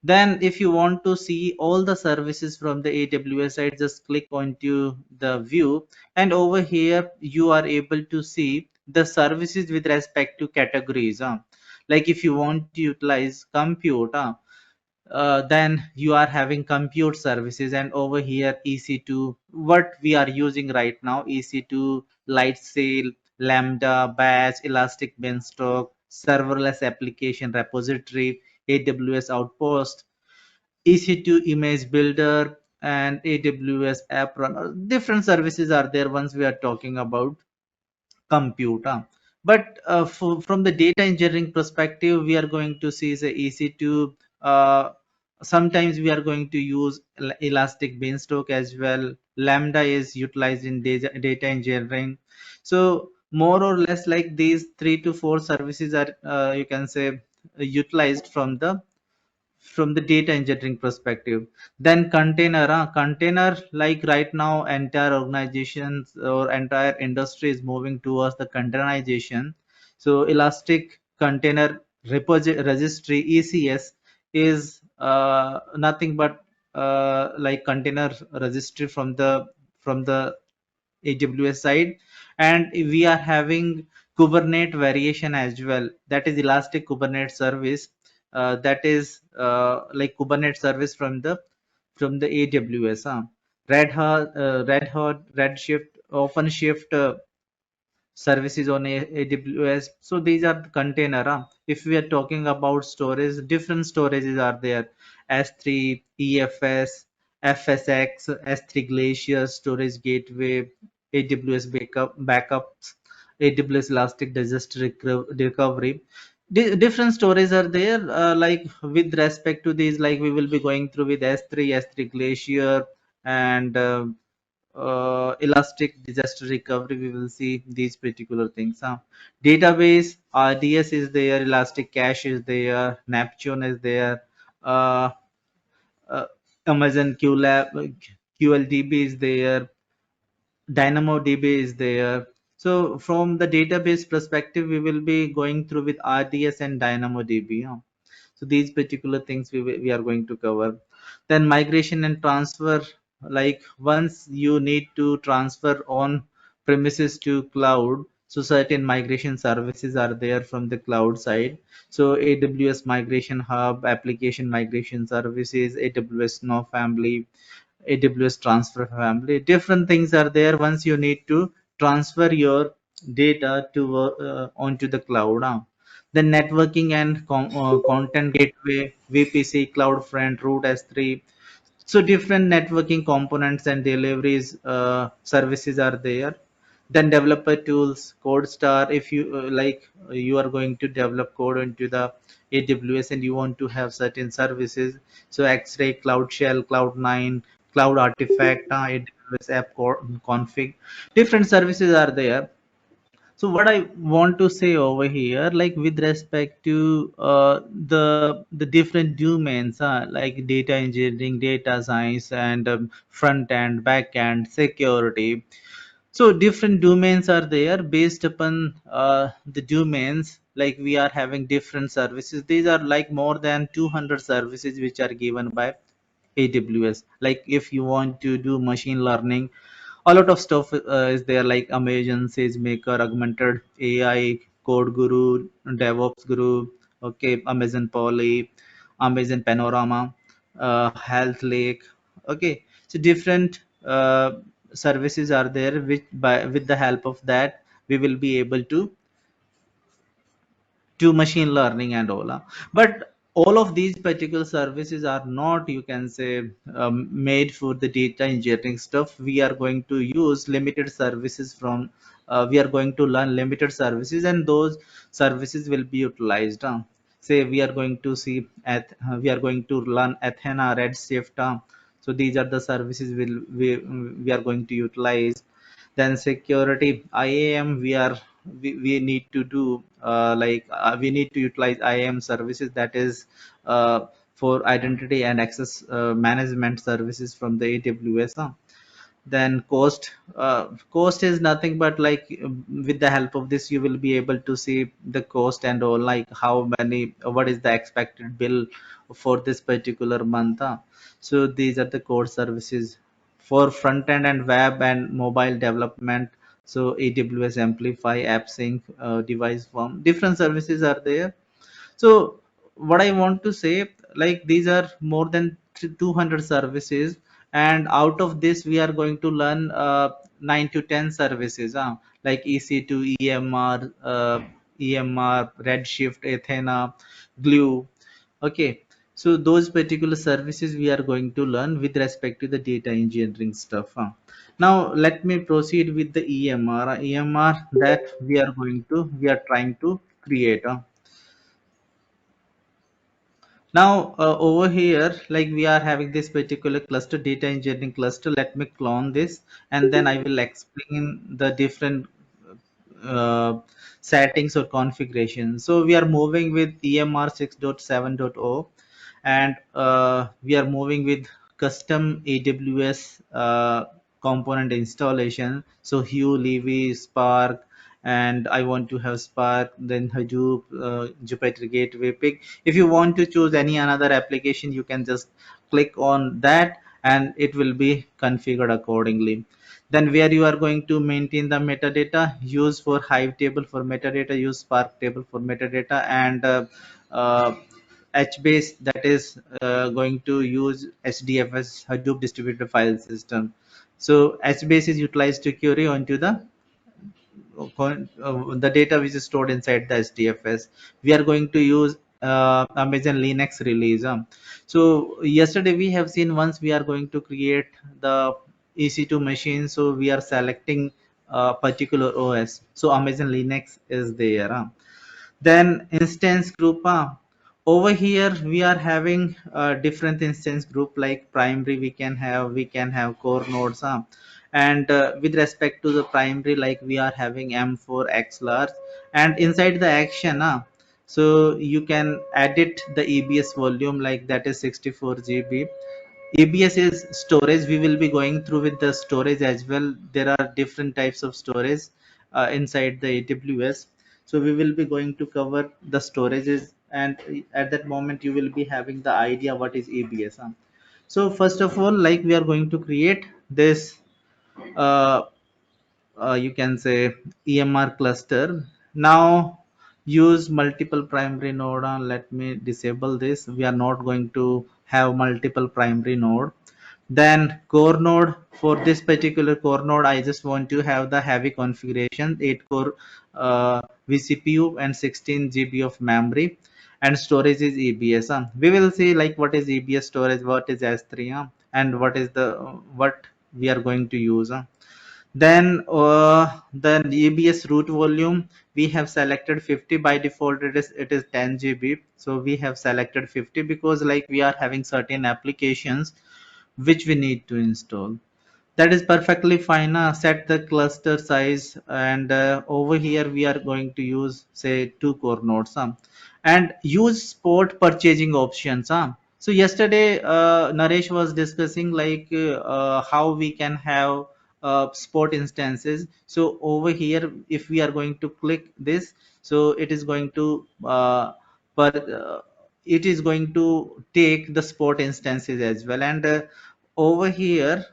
Then if you want to see all the services from the AWS side, just click onto the view, and over here you are able to see the services with respect to categories. Like if you want to utilize compute, then you are having compute services, and over here EC2, what we are using right now: EC2, Lightsail, Lambda, Batch, Elastic Beanstalk, serverless application repository, AWS Outpost, EC2 image builder, and AWS app runner. Different services are there once we are talking about compute. But from the data engineering perspective, we are going to see the EC2. Sometimes we are going to use Elastic Beanstalk as well. Lambda is utilized in data engineering. So more or less like these 3 to 4 services are, you can say, utilized from the from the data engineering perspective. Then container, like right now entire organizations or entire industry is moving towards the containerization. So elastic container registry, ECS, is nothing but like container registry from the AWS side. And we are having Kubernetes variation as well. That is Elastic Kubernetes Service. That is like Kubernetes service from the AWS. Redshift, OpenShift services on AWS. So these are the container. If we are talking about storage, different storages are there: S3, EFS, FSX, S3 Glacier, Storage Gateway, AWS backups, AWS Elastic Disaster Recovery. Different stories are there. Like with respect to these, like we will be going through with S3, S3 Glacier, and elastic disaster recovery. We will see these particular things. Database, RDS is there, elastic cache is there, Neptune is there, uh, uh, Amazon QLDB is there, DynamoDB is there. So from the database perspective, we will be going through with RDS and DynamoDB. So these particular things we are going to cover. Then migration and transfer, like once you need to transfer on premises to cloud, so certain migration services are there from the cloud side. So AWS Migration Hub, Application Migration Services, AWS Snow Family, AWS Transfer Family. Different things are there once you need to transfer your data to onto the cloud. Then networking and content gateway, VPC, CloudFront, Root S3. So different networking components and deliveries services are there. Then developer tools, CodeStar. If you you are going to develop code into the AWS and you want to have certain services, so X-Ray, Cloud Shell, Cloud9, Cloud Artifact, AWS App Config. Different services are there. So what I want to say over here, like with respect to the different domains, like data engineering, data science, and front end, back end, security. So different domains are there. Based upon the domains, like we are having different services. These are like more than 200 services which are given by AWS. Like if you want to do machine learning, a lot of stuff is there, like Amazon SageMaker, Augmented AI, Code Guru, DevOps Guru, okay, Amazon Poly, Amazon Panorama, Health Lake. Okay, so different services are there, which by with the help of that we will be able to machine learning and all. But all of these particular services are not, you can say, made for the data engineering stuff. We are going to use limited services from we are going to learn limited services, and those services will be utilized. Say we are going to see at we are going to learn Athena, Redshift. So these are the services we are going to utilize. Then security, IAM, we need to do we need to utilize IAM services, that is for identity and access management services from the AWS. Then cost is nothing but like with the help of this you will be able to see the cost and all, like how many, what is the expected bill for this particular month. So these are the core services for front end and web and mobile development. So AWS Amplify, AppSync, device form, different services are there. So what I want to say, like these are more than 200 services, and out of this we are going to learn 9 to 10 services, like EC2, EMR, Redshift, Athena, Glue. Okay, so those particular services we are going to learn with respect to the data engineering stuff. Now let me proceed with the EMR that we are trying to create. Now over here, like we are having this particular cluster, data engineering cluster. Let me clone this, and then I will explain the different uh, settings or configurations. So we are moving with EMR 6.7.0, and we are moving with custom AWS component installation. So Hue, Levy, Spark, and I want to have Spark, then Hadoop, Jupyter Gateway, Pick. If you want to choose any another application, you can just click on that and it will be configured accordingly. Then where you are going to maintain the metadata, use for Hive table for metadata, use Spark table for metadata, and uh, HBase, that is going to use HDFS, Hadoop distributed file system. So HBase is utilized to query onto the data which is stored inside the HDFS. We are going to use Amazon Linux release. So yesterday we have seen, once we are going to create the EC2 machine, so we are selecting a particular OS. So Amazon Linux is there. Then instance group, over here we are having different instance group, like primary we can have core nodes, and with respect to the primary, like we are having M4 X large, and inside the action, so you can edit the EBS volume, like that is 64 GB. EBS is storage. We will be going through with the storage as well. There are different types of storage inside the AWS. So we will be going to cover the storages, and at that moment you will be having the idea what is EBS. So first of all, like we are going to create this uh, you can say EMR cluster. Now use multiple primary node. Let me disable this. We are not going to have multiple primary node. Then core node, for this particular core node, I just want to have the heavy configuration, 8 core vCPU and 16 GB of memory, and storage is EBS. We will see like what is EBS storage, what is S3, and what is the what we are going to use. Then the EBS root volume, we have selected 50. By default it is 10 GB. So we have selected 50 because like we are having certain applications which we need to install. That is perfectly fine. Set the cluster size, and over here we are going to use say 2 core nodes, and use spot purchasing options. So yesterday Naresh was discussing like how we can have spot instances. So over here, if we are going to click this, so it is going to per, it is going to take the spot instances as well, and over here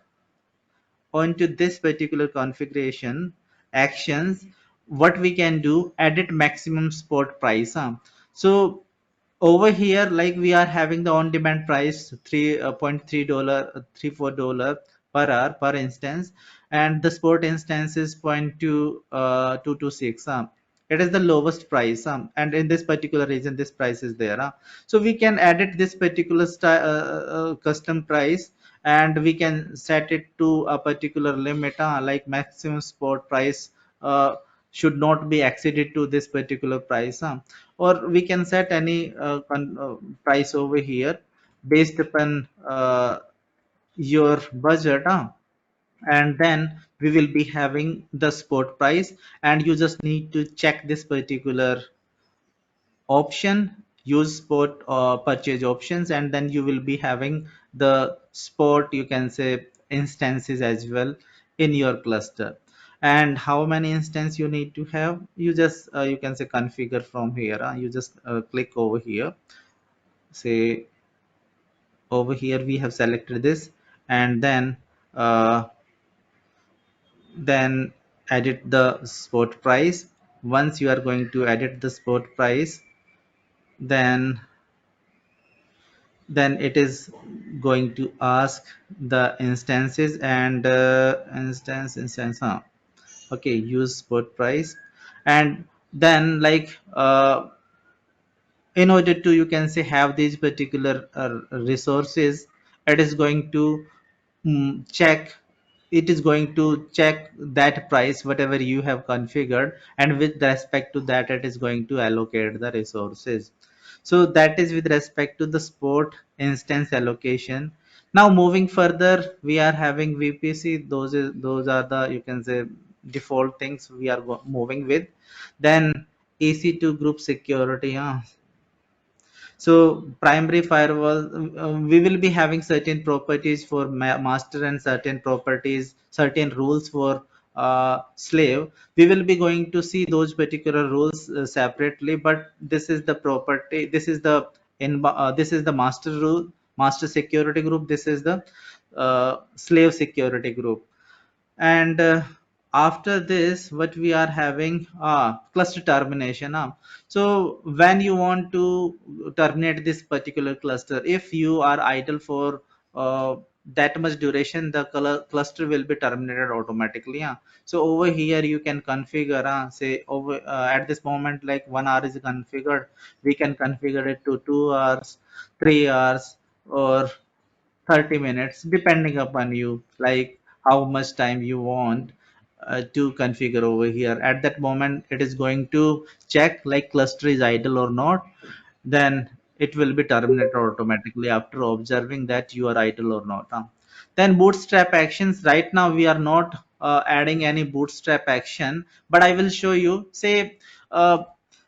onto this particular configuration actions, what we can do, edit maximum spot price. So over here, like we are having the on demand price $3.3, $3.4 per hour per instance, and the spot instance is 0.226. It is the lowest price, and in this particular region this price is there. So we can edit this particular custom price, and we can set it to a particular limit, like maximum spot price should not be exceeded to this particular price, or we can set any price over here based upon your budget, and then we will be having the spot price, and you just need to check this particular option, use spot purchase options, and then you will be having the spot, you can say, instances as well in your cluster. And how many instance you need to have, you just you can say configure from here. You just click over here, say over here we have selected this, and uh, then edit the spot price. Once you are going to edit the spot price, then it is going to ask the instances, and instance, okay, use spot price, and then like in order to, you can say, have these particular resources, it is going to check, it is going to check that price whatever you have configured, and with respect to that it is going to allocate the resources. So that is with respect to the sport instance allocation. Now moving further, we are having VPC. Those are the, you can say, default things we are moving with. Then EC2 group security. So primary firewall, we will be having certain properties for master and certain properties, certain rules for slave. We will be going to see those particular rules separately, but this is the property, this is the master rule, master security group, this is the slave security group. And after this what we are having, cluster termination. So when you want to terminate this particular cluster, if you are idle for that much duration, the cluster will be terminated automatically. So over here you can configure, say over at this moment, like 1 hour is configured, we can configure it to 2 hours, 3 hours, or 30 minutes, depending upon you, like how much time you want to configure over here. At that moment it is going to check like cluster is idle or not, then it will be terminated automatically after observing that you are idle or not. Then bootstrap actions, right now we are not adding any bootstrap action, but I will show you. Say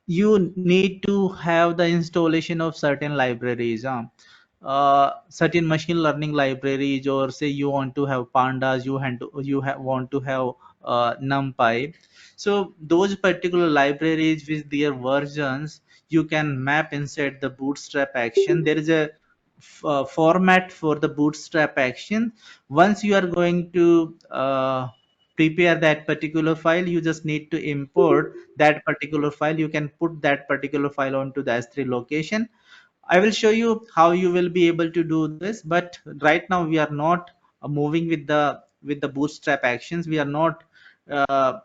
you need to have the installation of certain libraries, certain machine learning libraries, or say you want to have pandas, want to have numpy. So those particular libraries with their versions you can map inside the bootstrap action. There is a format for the bootstrap action. Once you are going to prepare that particular file, you just need to import that particular file. You can put that particular file onto the S3 location. I will show you how you will be able to do this, but right now we are not moving with the bootstrap actions. We are not uh,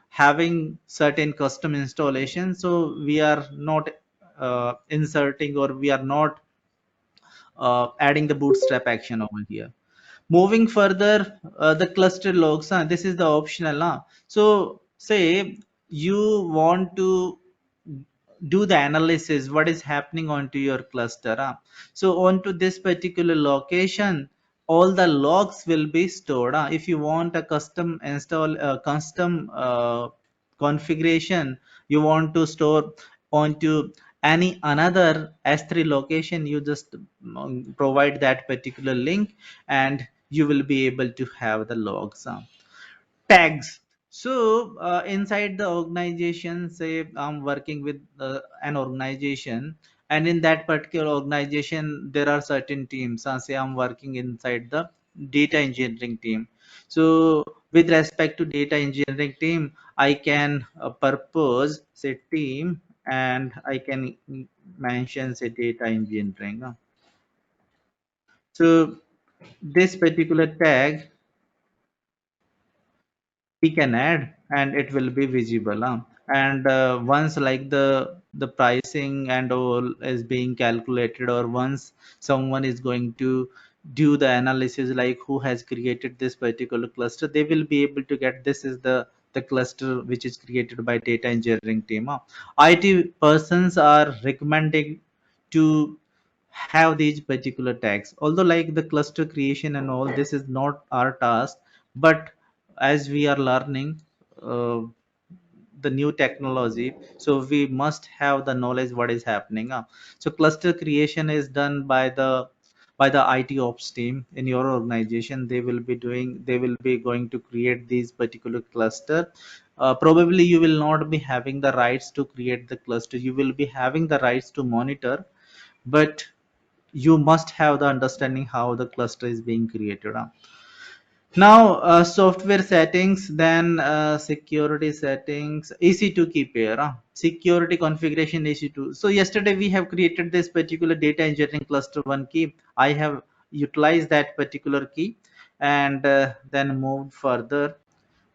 having certain custom installation, so we are not inserting, or we are not adding the bootstrap action over here. Moving further, the cluster logs, this is the optional. So say you want to do the analysis what is happening onto your cluster. So onto this particular location all the logs will be stored. If you want a custom install, custom configuration, you want to store onto any another S3 location, you just provide that particular link and you will be able to have the logs. Tags. So inside the organization, say I'm working with an organization, and in that particular organization there are certain teams. Say I'm working inside the data engineering team. So with respect to data engineering team, I can purpose say team, and I can mention say data engineering. So this particular tag we can add and it will be visible. And once like the pricing and all is being calculated, or once someone is going to do the analysis like who has created this particular cluster, they will be able to get this is the cluster which is created by data engineering team. IT persons are recommending to have these particular tags, although like the cluster creation and all this is not our task, but as we are learning uh, the new technology, so we must have the knowledge what is happening. So cluster creation is done by the IT ops team in your organization. They will be going to create these particular cluster. Probably you will not be having the rights to create the cluster, you will be having the rights to monitor, but you must have the understanding how the cluster is being created. Now software settings, then security settings, EC2 key pair, security configuration EC2. So yesterday we have created this particular data engineering cluster one key. I have utilized that particular key and then moved further.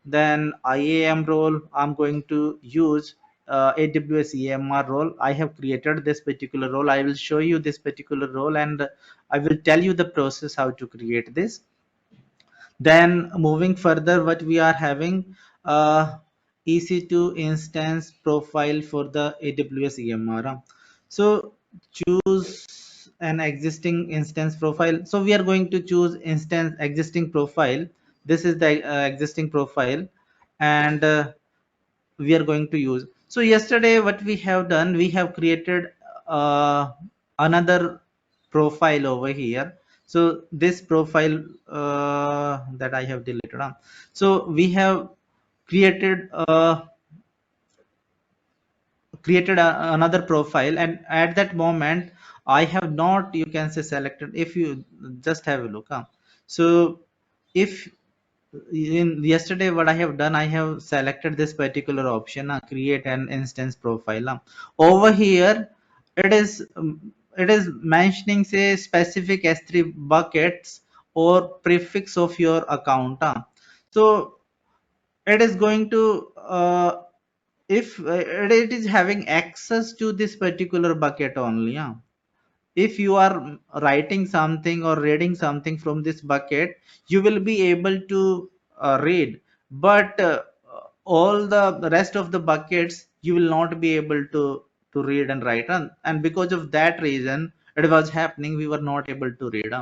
Then IAM role, I'm going to use AWS EMR role. I have created this particular role. I will show you this particular role and I will tell you the process how to create this. Then moving further, what we are having, EC2 instance profile for the AWS EMR. So choose an existing instance profile. So we are going to choose instance existing profile. This is the existing profile, and we are going to use. So yesterday what we have done, we have created uh, another profile over here. So this profile that I have deleted. So we have created another profile, and at that moment I have not, you can say, selected. If you just have a look, so if in yesterday what I have done, I have selected this particular option, create an instance profile. Over here it is mentioning say specific S3 buckets or prefix of your account. So it is going to if it is having access to this particular bucket only. If you are writing something or reading something from this bucket, you will be able to read, but all the rest of the buckets you will not be able to read and write. And because of that reason it was happening, we were not able to read.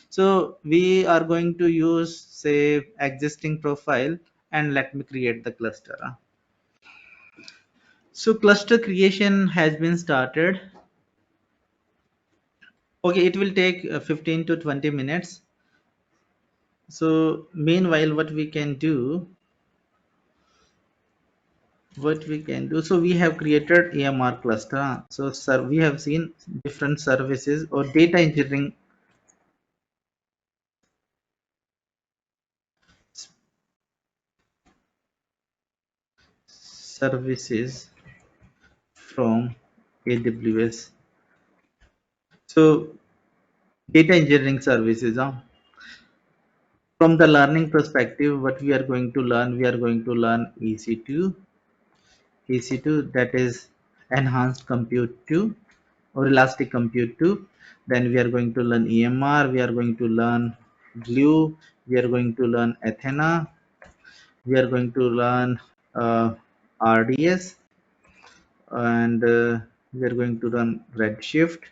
So we are going to use say existing profile, and let me create the cluster. So cluster creation has been started. Okay, it will take 15 to 20 minutes. So meanwhile, so we have created AMR cluster. So sir, we have seen different services or data engineering services from AWS. So data engineering services. From the learning perspective, what we are going to learn, we are going to learn EC2, that is enhanced compute 2 or elastic compute 2. Then we are going to learn EMR, we are going to learn Glue, we are going to learn Athena, we are going to learn RDS, and we are going to learn Redshift,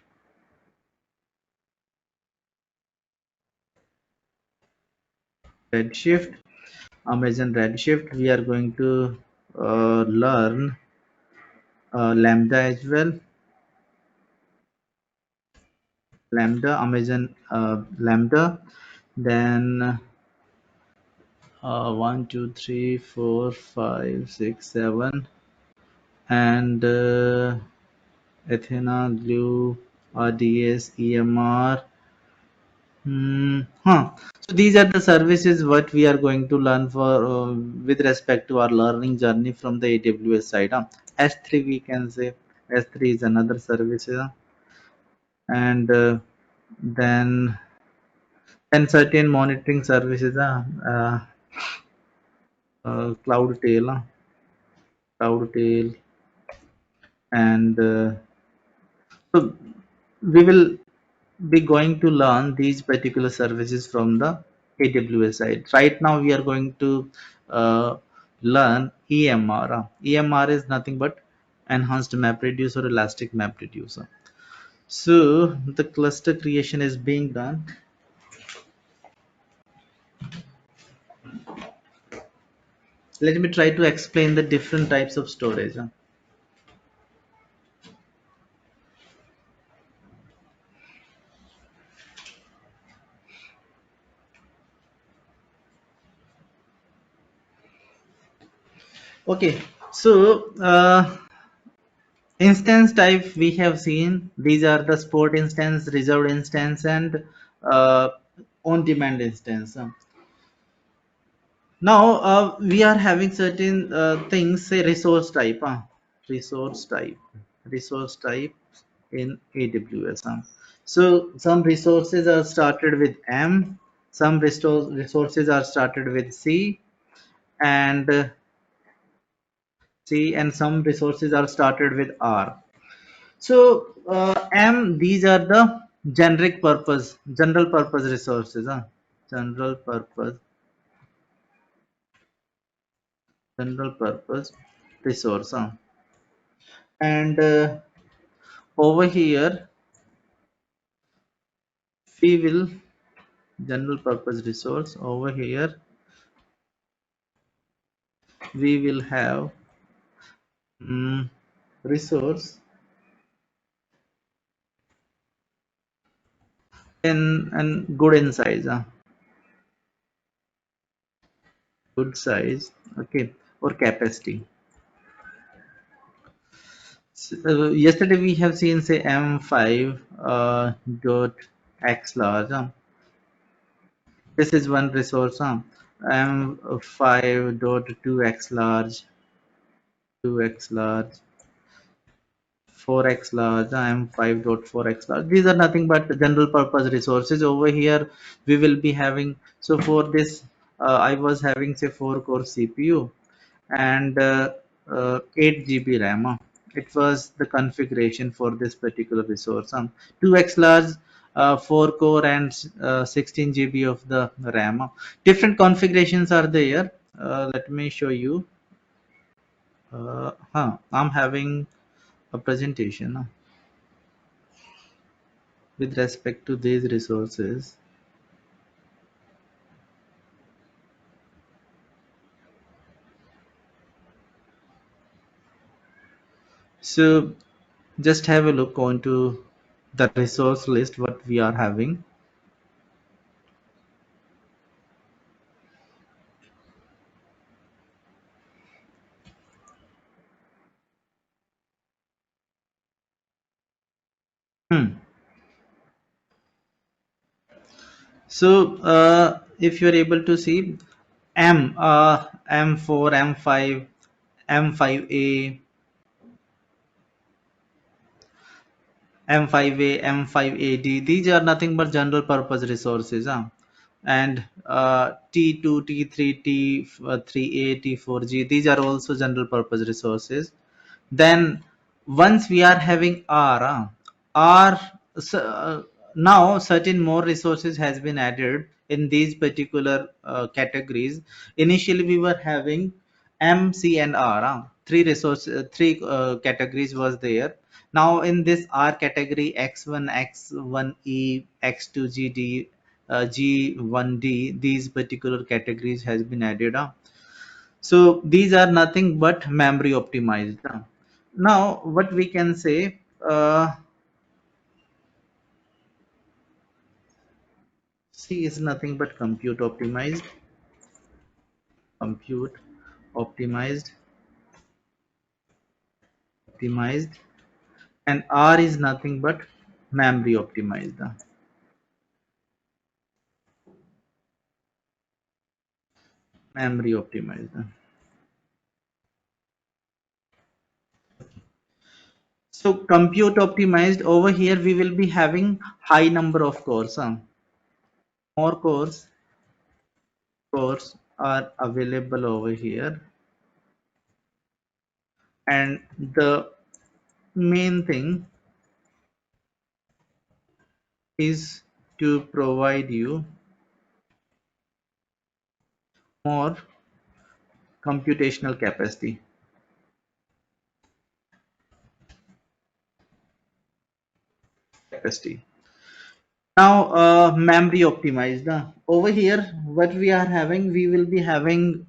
Amazon Redshift. We are going to learn Lambda as well, Amazon Lambda. Then 1, 2, 3, 4, 5, 6, 7, and Athena, Glue, RDS, EMR. So these are the services what we are going to learn for with respect to our learning journey from the AWS side. S3 we can say, S3 is another service, and then certain monitoring services, Cloudtail, and so we will be going to learn these particular services from the AWS side. Right now we are going to learn EMR. EMR is nothing but enhanced map reduce or elastic map reducer. So the cluster creation is being done. Let me try to explain the different types of storage. Okay, so instance type we have seen, these are the sport instance, reserved instance, and uh, on demand instance. Now we are having certain things, say resource type, resource type, resource type in AWS. So some resources are started with M, some resources are started with and C, and some resources are started with R. So M, these are the general purpose resources, general purpose, general purpose resource. And over here we will general purpose resource. Over here we will have resource and good in size, good size, okay, or capacity. Yesterday we have seen say M5 dot X large. This is one resource. M5 dot 2X large, 2X large, 4X large, M5 dot 4X large. These are nothing but general purpose resources. Over here we will be having, so for this I was having say 4 core CPU and 8 GB RAM. It was the configuration for this particular resource. 2x large, 4 core and 16 GB of the RAM. Different configurations are there. Let me show you. I'm having a presentation with respect to these resources. So just have a look onto the resource list what we are having. Hmm. So if you're able to see M4, M5, M5A, M5A, M5AD, these are nothing but general purpose resources. And T2, T3, T3A, T4G, these are also general purpose resources. Then once we are having R, now certain more resources has been added in these particular categories. Initially we were having M, C and R. Three categories was there. Now in this R category, X1, X1E, X2GD, G1D, these particular categories has been added. So these are nothing but memory optimized. Now what we can say, C is nothing but compute optimized, optimized, and R is nothing but memory optimized. Memory optimized. So compute optimized, over here we will be having high number of cores. More cores are available over here, and the main thing is to provide you more computational capacity. Now memory optimized. Over here what we are having, we will be having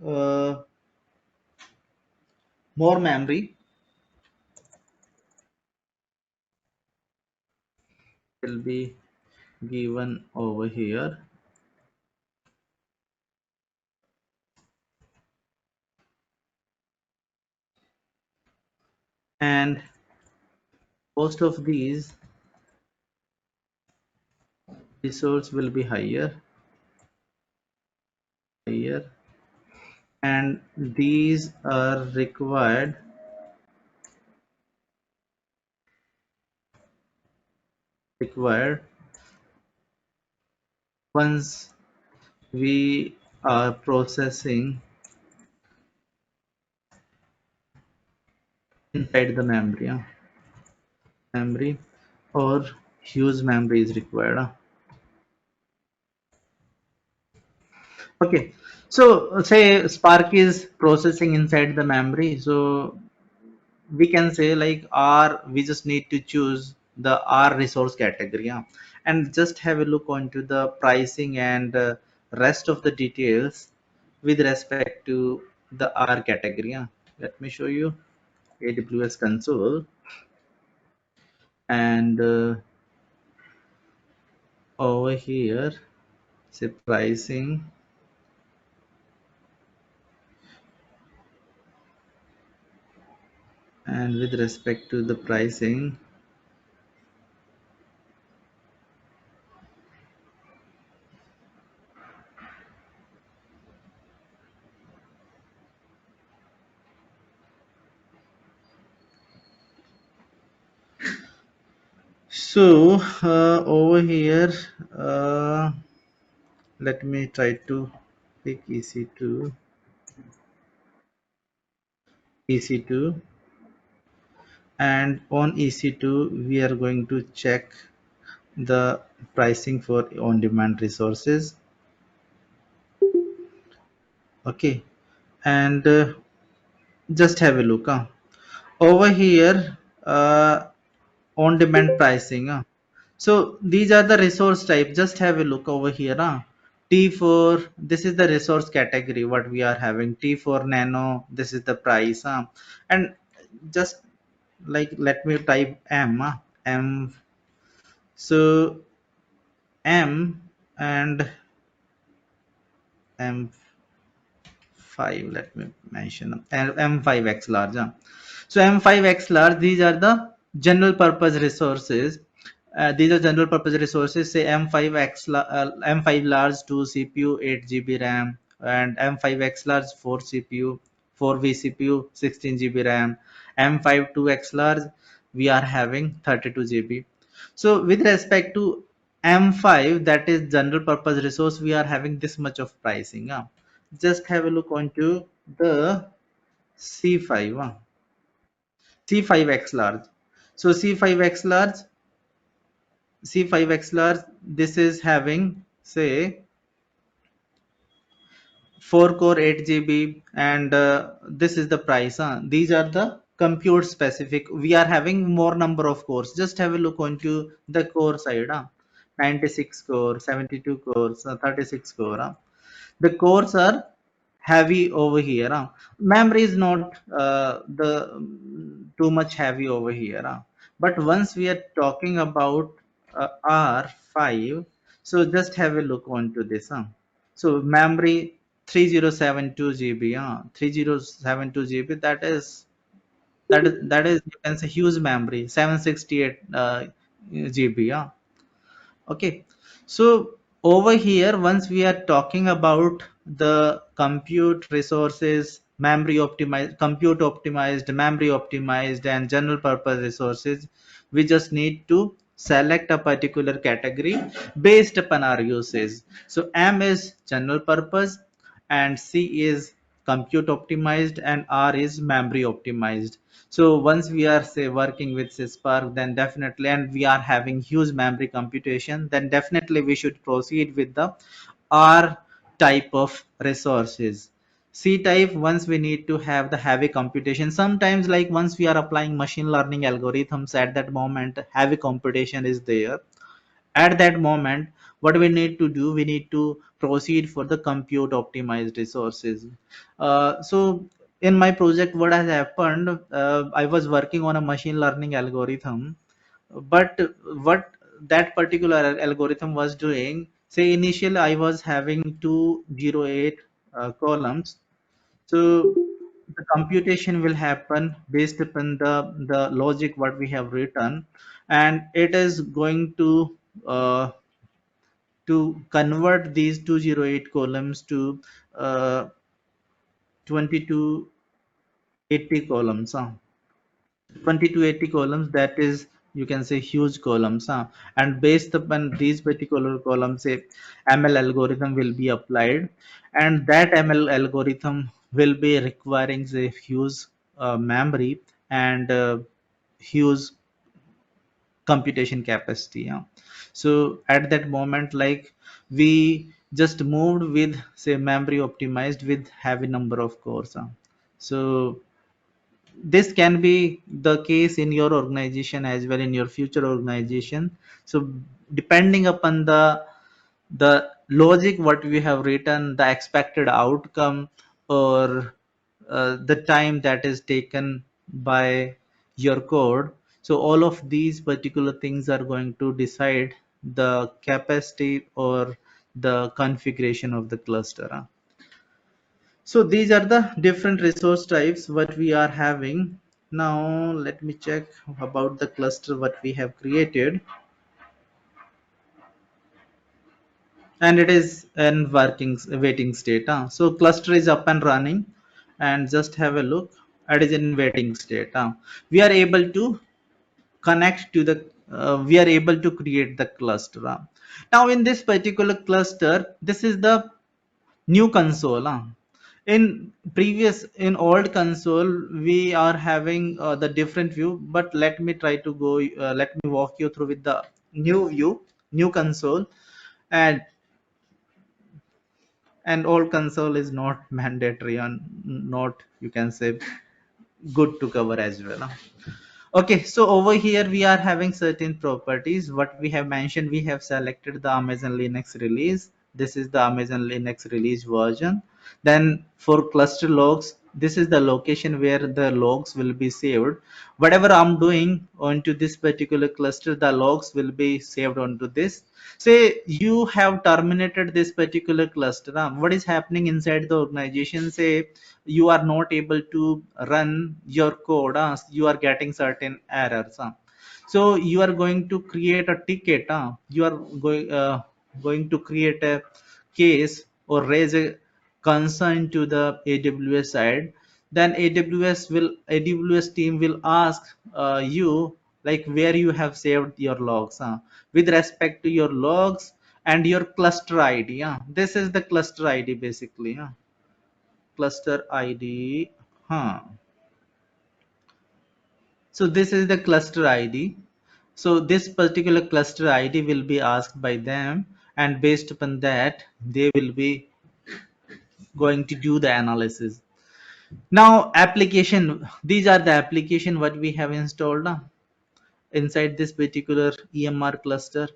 more memory will be given over here, and most of these resource will be higher, and these are required once we are processing inside the memory. Memory or huge memory is required. Okay, so say Spark is processing inside the memory, so we can say like R, we just need to choose the R resource category, and just have a look onto the pricing and rest of the details with respect to the R category. Let me show you AWS console, and over here, say pricing, and with respect to the pricing, so over here, let me try to pick EC2, and on EC2 we are going to check the pricing for on-demand resources. Okay, and just have a look. Over here, on-demand pricing. So these are the resource type. Just have a look over here. T4, this is the resource category what we are having. T4 nano, this is the price. And just like let me type M. M. So M and M5. Let me mention M5X large. So M5X large, these are the general purpose resources. These are general purpose resources. Say M5 large 2 CPU, 8 GB RAM, and M5X large 4 CPU, 4 vCPU, 16 GB RAM. M5 2X large, we are having 32 GB. So with respect to M5, that is general purpose resource, we are having this much of pricing. Just have a look onto the C5. C5X large. So C5X large, this is having say 4 core 8 GB, and this is the price. These are the compute specific. We are having more number of cores. Just have a look onto the core side. 96 core, 72 cores, 36 core. The cores are heavy over here. Memory is not the too much heavy over here. But once we are talking about R5, so just have a look onto this. So memory 3072 GB. 3072 GB, that is you can say huge memory, 768 GB. Okay, so over here, once we are talking about the compute resources, compute optimized, memory optimized, and general purpose resources, we just need to select a particular category based upon our usage. So M is general purpose, and C is compute optimized, and R is memory optimized. So once we are say working with Spark, then definitely, and we are having huge memory computation, then definitely we should proceed with the R type of resources. C type, once we need to have the heavy computation. Sometimes like once we are applying machine learning algorithms, at that moment heavy computation is there. At that moment, what we need to do, we need to proceed for the compute optimized resources. So in my project, what has happened, I was working on a machine learning algorithm, but what that particular algorithm was doing, say initially I was having 208 columns. So the computation will happen based upon the logic what we have written, and it is going uh, to convert these 208 columns to uh, 2280 columns. 2280 columns, that is you can say huge columns. And based upon these particular columns, a ML algorithm will be applied, and that ML algorithm will be requiring a huge memory and huge computation capacity. So at that moment, like we just moved with say memory optimized with heavy number of cores. So this can be the case in your organization as well, in your future organization. So depending upon the logic what we have written, the expected outcome, or the time that is taken by your code, so all of these particular things are going to decide the capacity or the configuration of the cluster. So these are the different resource types what we are having. Now let me check about the cluster what we have created, and it is in working waiting state. So cluster is up and running, and just have a look. It is in waiting state. We are able to connect to the we are able to create the cluster. Now in this particular cluster, this is the new console. In previous, in old console, we are having the different view, but let me try to go let me walk you through with the new view, new console. And and old console is not mandatory and not, you can say, good to cover as well. Okay, so over here we are having certain properties. What we have mentioned, we have selected the Amazon Linux release. This is the Amazon Linux release version. Then for cluster logs, this is the location where the logs will be saved. Whatever I'm doing onto this particular cluster, the logs will be saved onto this. Say you have terminated this particular cluster. What is happening inside the organization? Say you are not able to run your code, you are getting certain errors. So you are going to create a ticket. You are going to create a case or raise a concern to the AWS side. Then AWS team will ask you like where you have saved your logs, with respect to your logs and your cluster ID. This is the cluster ID basically. Cluster ID. Huh. So this is the cluster ID. So this particular cluster ID will be asked by them, and based upon that, they will be going to do the analysis. Now, application. These are the application what we have installed inside this particular EMR cluster.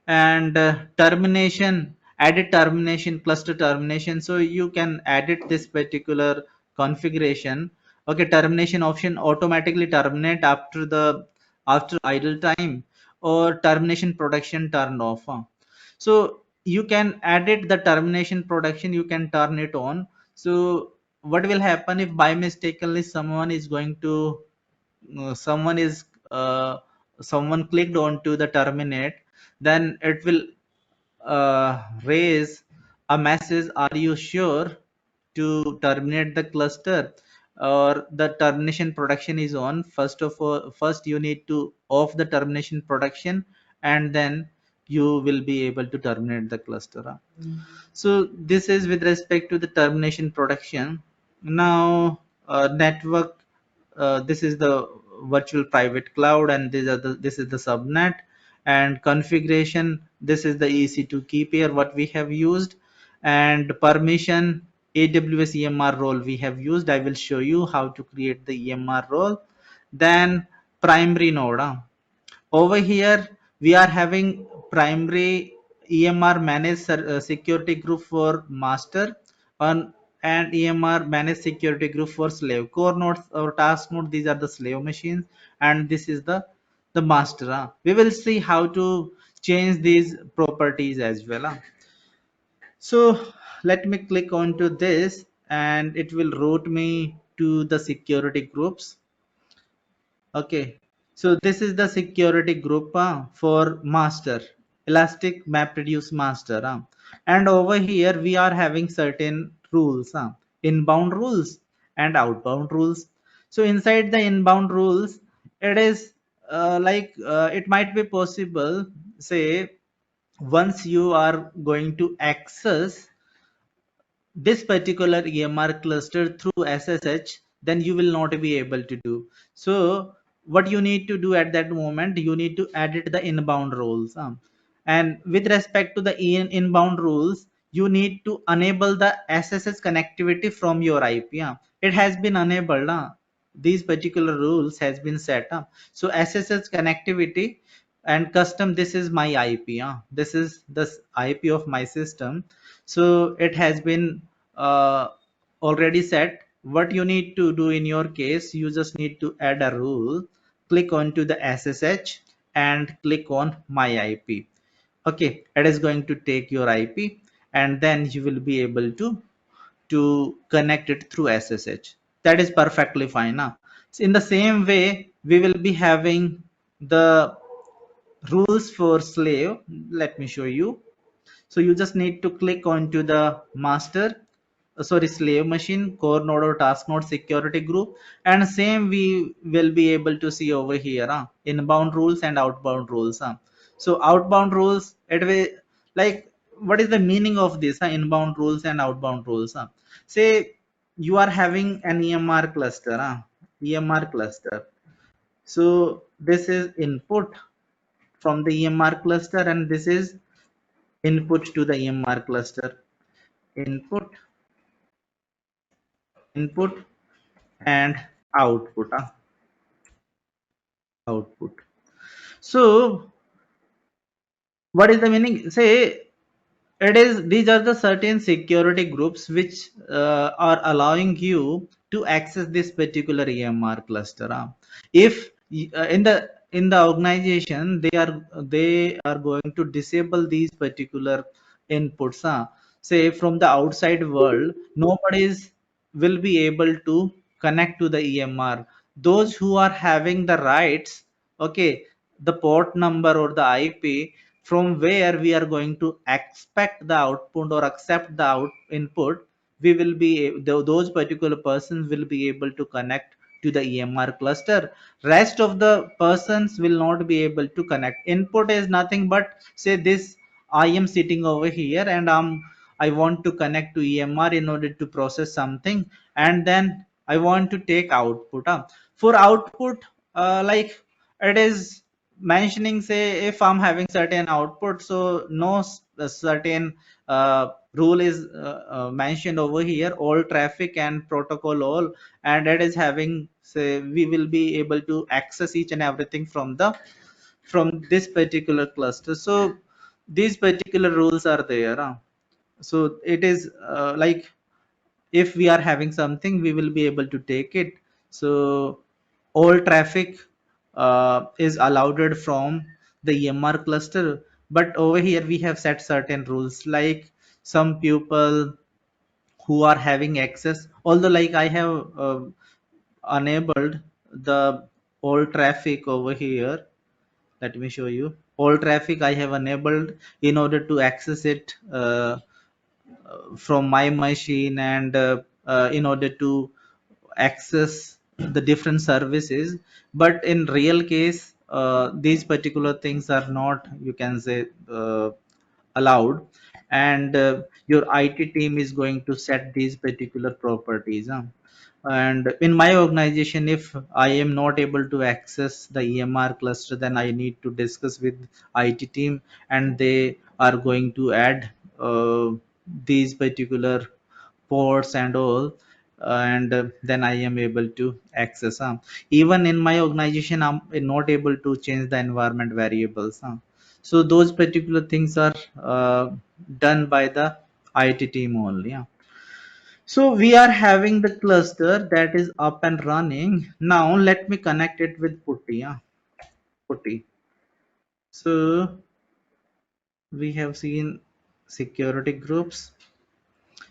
And termination, added termination, cluster termination. So you can edit this particular configuration. Okay, termination option, automatically terminate after idle time, or termination production turned off. So you can edit the termination production, you can turn it on. So what will happen if by mistakenly someone is going to someone is someone clicked on to the terminate, then it will raise a message, are you sure to terminate the cluster, or the termination production is on? First of all, first you need to off the termination production, and then you will be able to terminate the cluster. So this is with respect to the termination production. Now network, this is the virtual private cloud, and this is the subnet. And configuration, this is the EC2 key pair what we have used. And permission, AWS EMR role we have used. I will show you how to create the EMR role. Then primary node. Over here we are having primary EMR managed security group for master, on and EMR managed security group for slave. Core nodes or task node, these are the slave machines, and this is the master. We will see how to change these properties as well. So let me click onto this, and it will route me to the security groups. Okay, so this is the security group for master, elastic MapReduce master. And over here we are having certain rules, inbound rules and outbound rules. So inside the inbound rules, it is it might be possible, say, once you are going to access this particular EMR cluster through SSH, then you will not be able to do. So what you need to do at that moment, you need to edit the inbound rules. And with respect to the inbound rules, you need to enable the SSH connectivity from your IP. It has been enabled. These particular rules has been set up. So SSH connectivity and custom, this is my IP. This is the IP of my system. So it has been uh, already set. What you need to do in your case, you just need to add a rule, click on to the SSH and click on my IP. Okay, it is going to take your IP, and then you will be able to connect it through SSH. That is perfectly fine now. So in the same way, we will be having the rules for slave. Let me show you. So you just need to click onto the master, sorry, slave machine, core node or task node security group, and same we will be able to see over here, inbound rules and outbound rules. So outbound rules, it will, like, what is the meaning of this, inbound rules and outbound rules? Say you are having an EMR cluster, EMR cluster. So this is input from the EMR cluster, and this is input to the EMR cluster. Input, input, and output. Output. So what is the meaning? Say it is, these are the certain security groups which are allowing you to access this particular EMR cluster. If in the organization they are going to disable these particular inputs, say from the outside world, nobody will be able to connect to the EMR. Those who are having the rights, okay, the port number or the IP from where we are going to expect the output or accept the input, we will be those particular persons will be able to connect to the EMR cluster. Rest of the persons will not be able to connect. Input is nothing but, say this, I am sitting over here and I want to connect to EMR in order to process something, and then I want to take output. For output, like, it is mentioning, say if I'm having certain output, so no certain rule is mentioned over here, all traffic and protocol all, and it is having, say we will be able to access each and everything from this particular cluster. So these particular rules are there, so it is like, if we are having something, we will be able to take it. So all traffic is allowed from the EMR cluster, but over here we have set certain rules, like some people who are having access, although like I have enabled the all traffic over here. Let me show you. All traffic I have enabled in order to access it from my machine, and in order to access the different services. But in real case, these particular things are not, you can say, allowed, and your IT team is going to set these particular properties. And in my organization, if I am not able to access the EMR cluster, then I need to discuss with IT team, and they are going to add these particular ports and all, and then I am able to access. Even in my organization, I'm not able to change the environment variables. So those particular things are done by the IT team only. So we are having the cluster that is up and running. Now let me connect it with Putty. Putty. So we have seen security groups.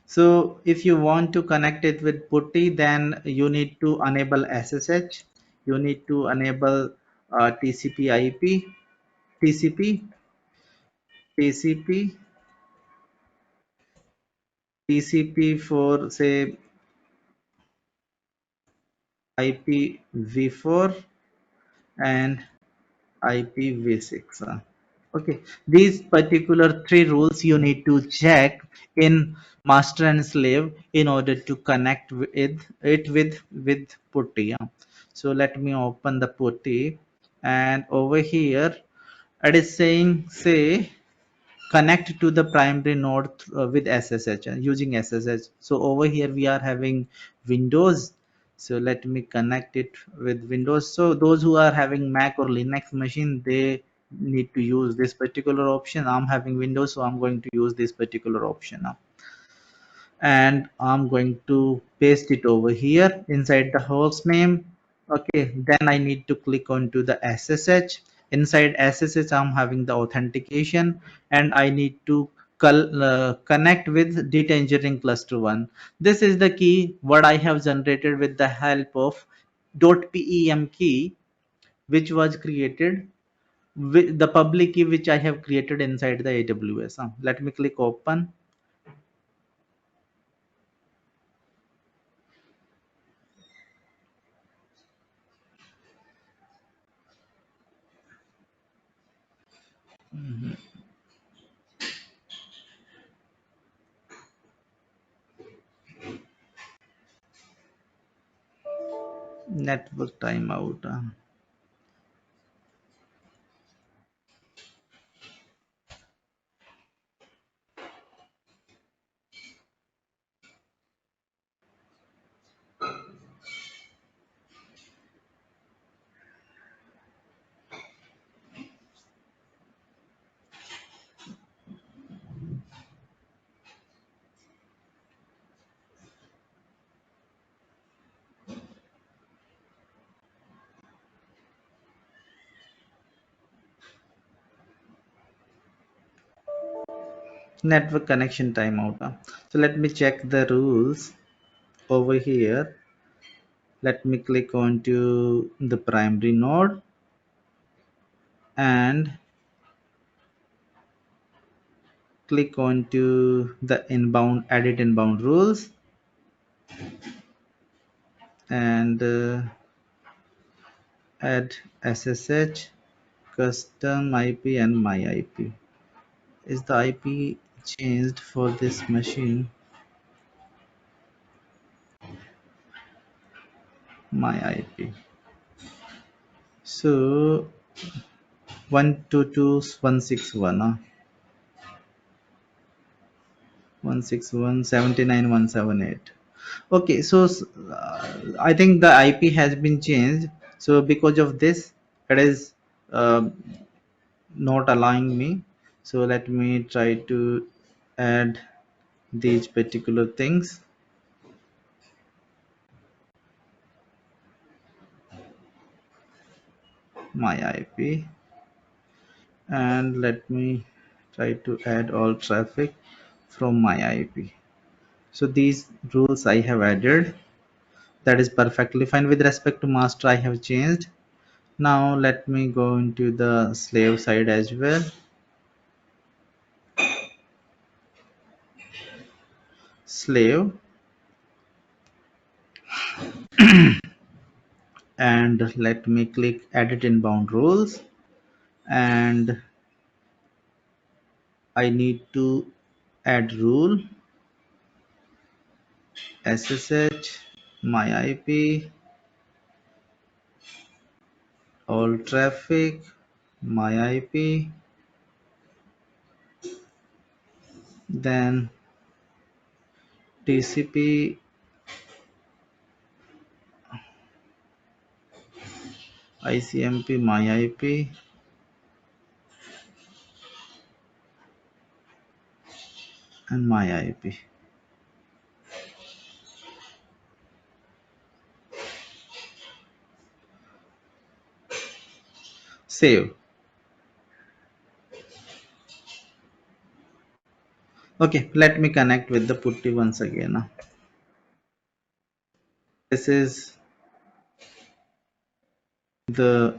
So if you want to connect it with Putty, then you need to enable SSH. You need to enable TCP IP, TCP, TCP, TCP for, say, IPv4 and IPv6. Okay, these particular three rules you need to check in master and slave in order to connect with putty. So let me open the putty, and over here it is saying, say, connect to the primary node with SSH, using SSH. So over here we are having Windows. So let me connect it with Windows. So those who are having Mac or Linux machine, they need to use this particular option. I'm having Windows, so I'm going to use this particular option now, and I'm going to paste it over here inside the host name. Okay, then I need to click onto the SSH, Inside SSH, I'm having the authentication, and I need to connect with data engineering cluster 1. This is the key what I have generated with the help of .pem key, which was created with the public key which I have created inside the AWS. Let me click open. Network timeout. Network connection timeout. So let me check the rules over here. Let me click onto the primary node and click onto the inbound, edit inbound rules, and add SSH, custom IP, and my IP. Is the IP changed for this machine? My IP. So 122.161. 161.79.178. Okay, so I think the IP has been changed. So because of this, it is not allowing me. So let me try to add these particular things. My IP, and let me try to add all traffic from my IP. So these rules I have added. That is perfectly fine. With respect to master, I have changed. Now let me go into the slave side as well. Slave, and let me click edit inbound rules, and I need to add rule SSH, my IP, all traffic, my IP, then TCP, ICMP, my IP, and my IP. Save. Okay, let me connect with the putty once again. This is the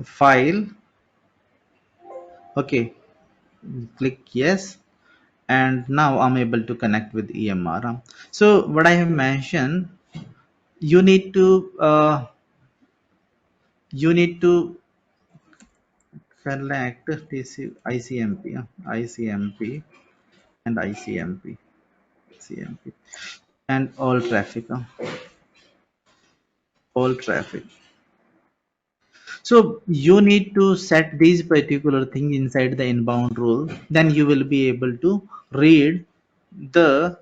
file. Okay, click yes, and now I'm able to connect with EMR. So what I have mentioned, you need to select ICMP and ICMP and all traffic. So you need to set these particular things inside the inbound rule. Then you will be able to read the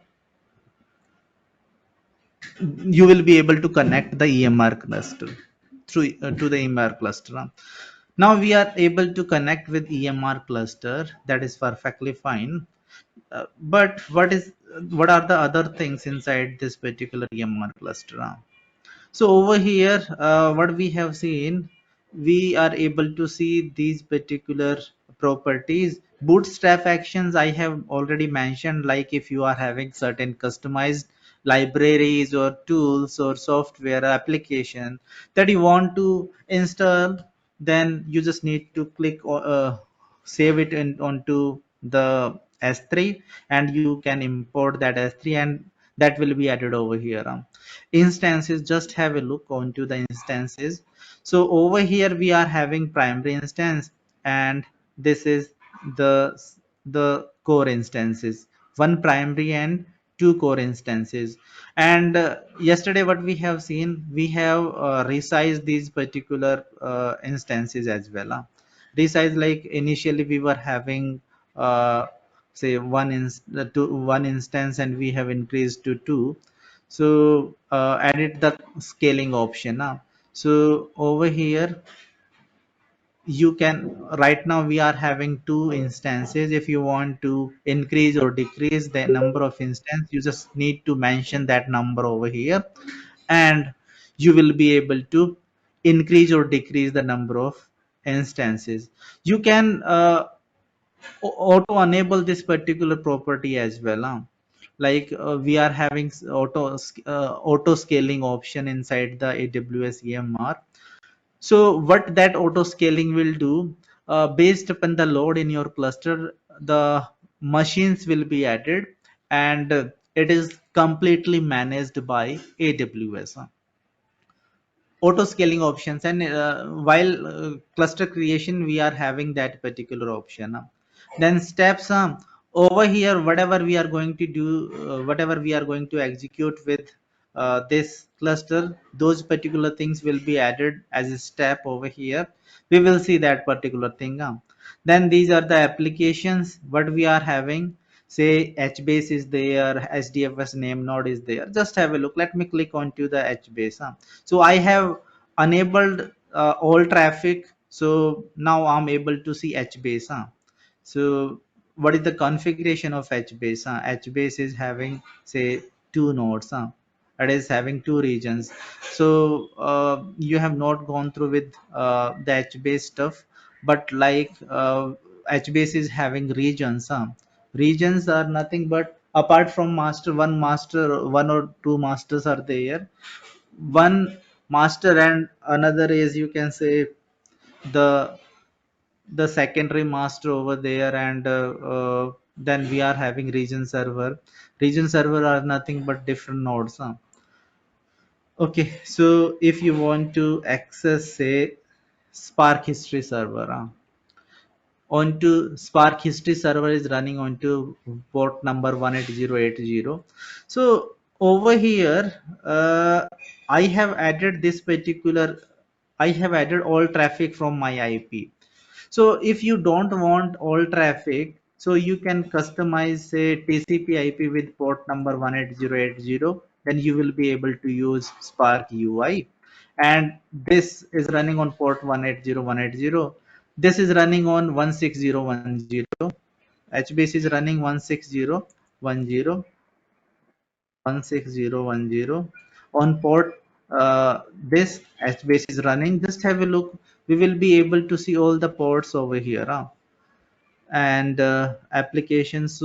you will be able to connect the EMR cluster through to the EMR cluster. Now we are able to connect with EMR cluster. That is perfectly fine. But what is what are the other things inside this particular EMR cluster? So over here, what we have seen, we are able to see these particular properties. Bootstrap actions I have already mentioned, like if you are having certain customized libraries or tools or software application that you want to install, then you just need to click save it onto the S3, and you can import that S3, and that will be added over here. Instances, just have a look onto the instances. So over here we are having primary instance, and this is the the core instances, one primary and two core instances. And yesterday what we have seen, we have resized these particular instances as well. Resize, like initially we were having say one instance, and we have increased to two. So added the scaling option now. So over here you can, right now we are having two instances. If you want to increase or decrease the number of instance, you just need to mention that number over here, and you will be able to increase or decrease the number of instances. You can auto enable this particular property as well, like we are having auto scaling option inside the AWS EMR. So what that auto scaling will do, based upon the load in your cluster, the machines will be added, and it is completely managed by AWS. Auto scaling options, and while cluster creation we are having that particular option. Then steps, over here whatever we are going to do, whatever we are going to execute with this cluster, those particular things will be added as a step over here. We will see that particular thing. Then these are the applications what we are having. Say HBase is there, HDFS name node is there. Just have a look. Let me click onto the HBase. So I have enabled all traffic, so now I'm able to see HBase. So what is the configuration of HBase? HBase is having, say, two nodes. It is having two regions. So you have not gone through with the HBase stuff, but like HBase is having regions. Regions are nothing but, apart from master, one or two masters are there. One master and another is, you can say, the secondary master over there. And then we are having region server are nothing but different nodes. Okay, so if you want to access, say, Spark history server, onto Spark history server is running onto port number 18080. So over here, I have added this particular, I have added all traffic from my IP. So if you don't want all traffic, so you can customize, say, TCP IP with port number 18080. Then you will be able to use Spark UI, and this is running on port 180 180. This is running on 16010. HBase is running 16010, 16010 on port. This HBase is running. Just have a look. We will be able to see all the ports over here. And applications,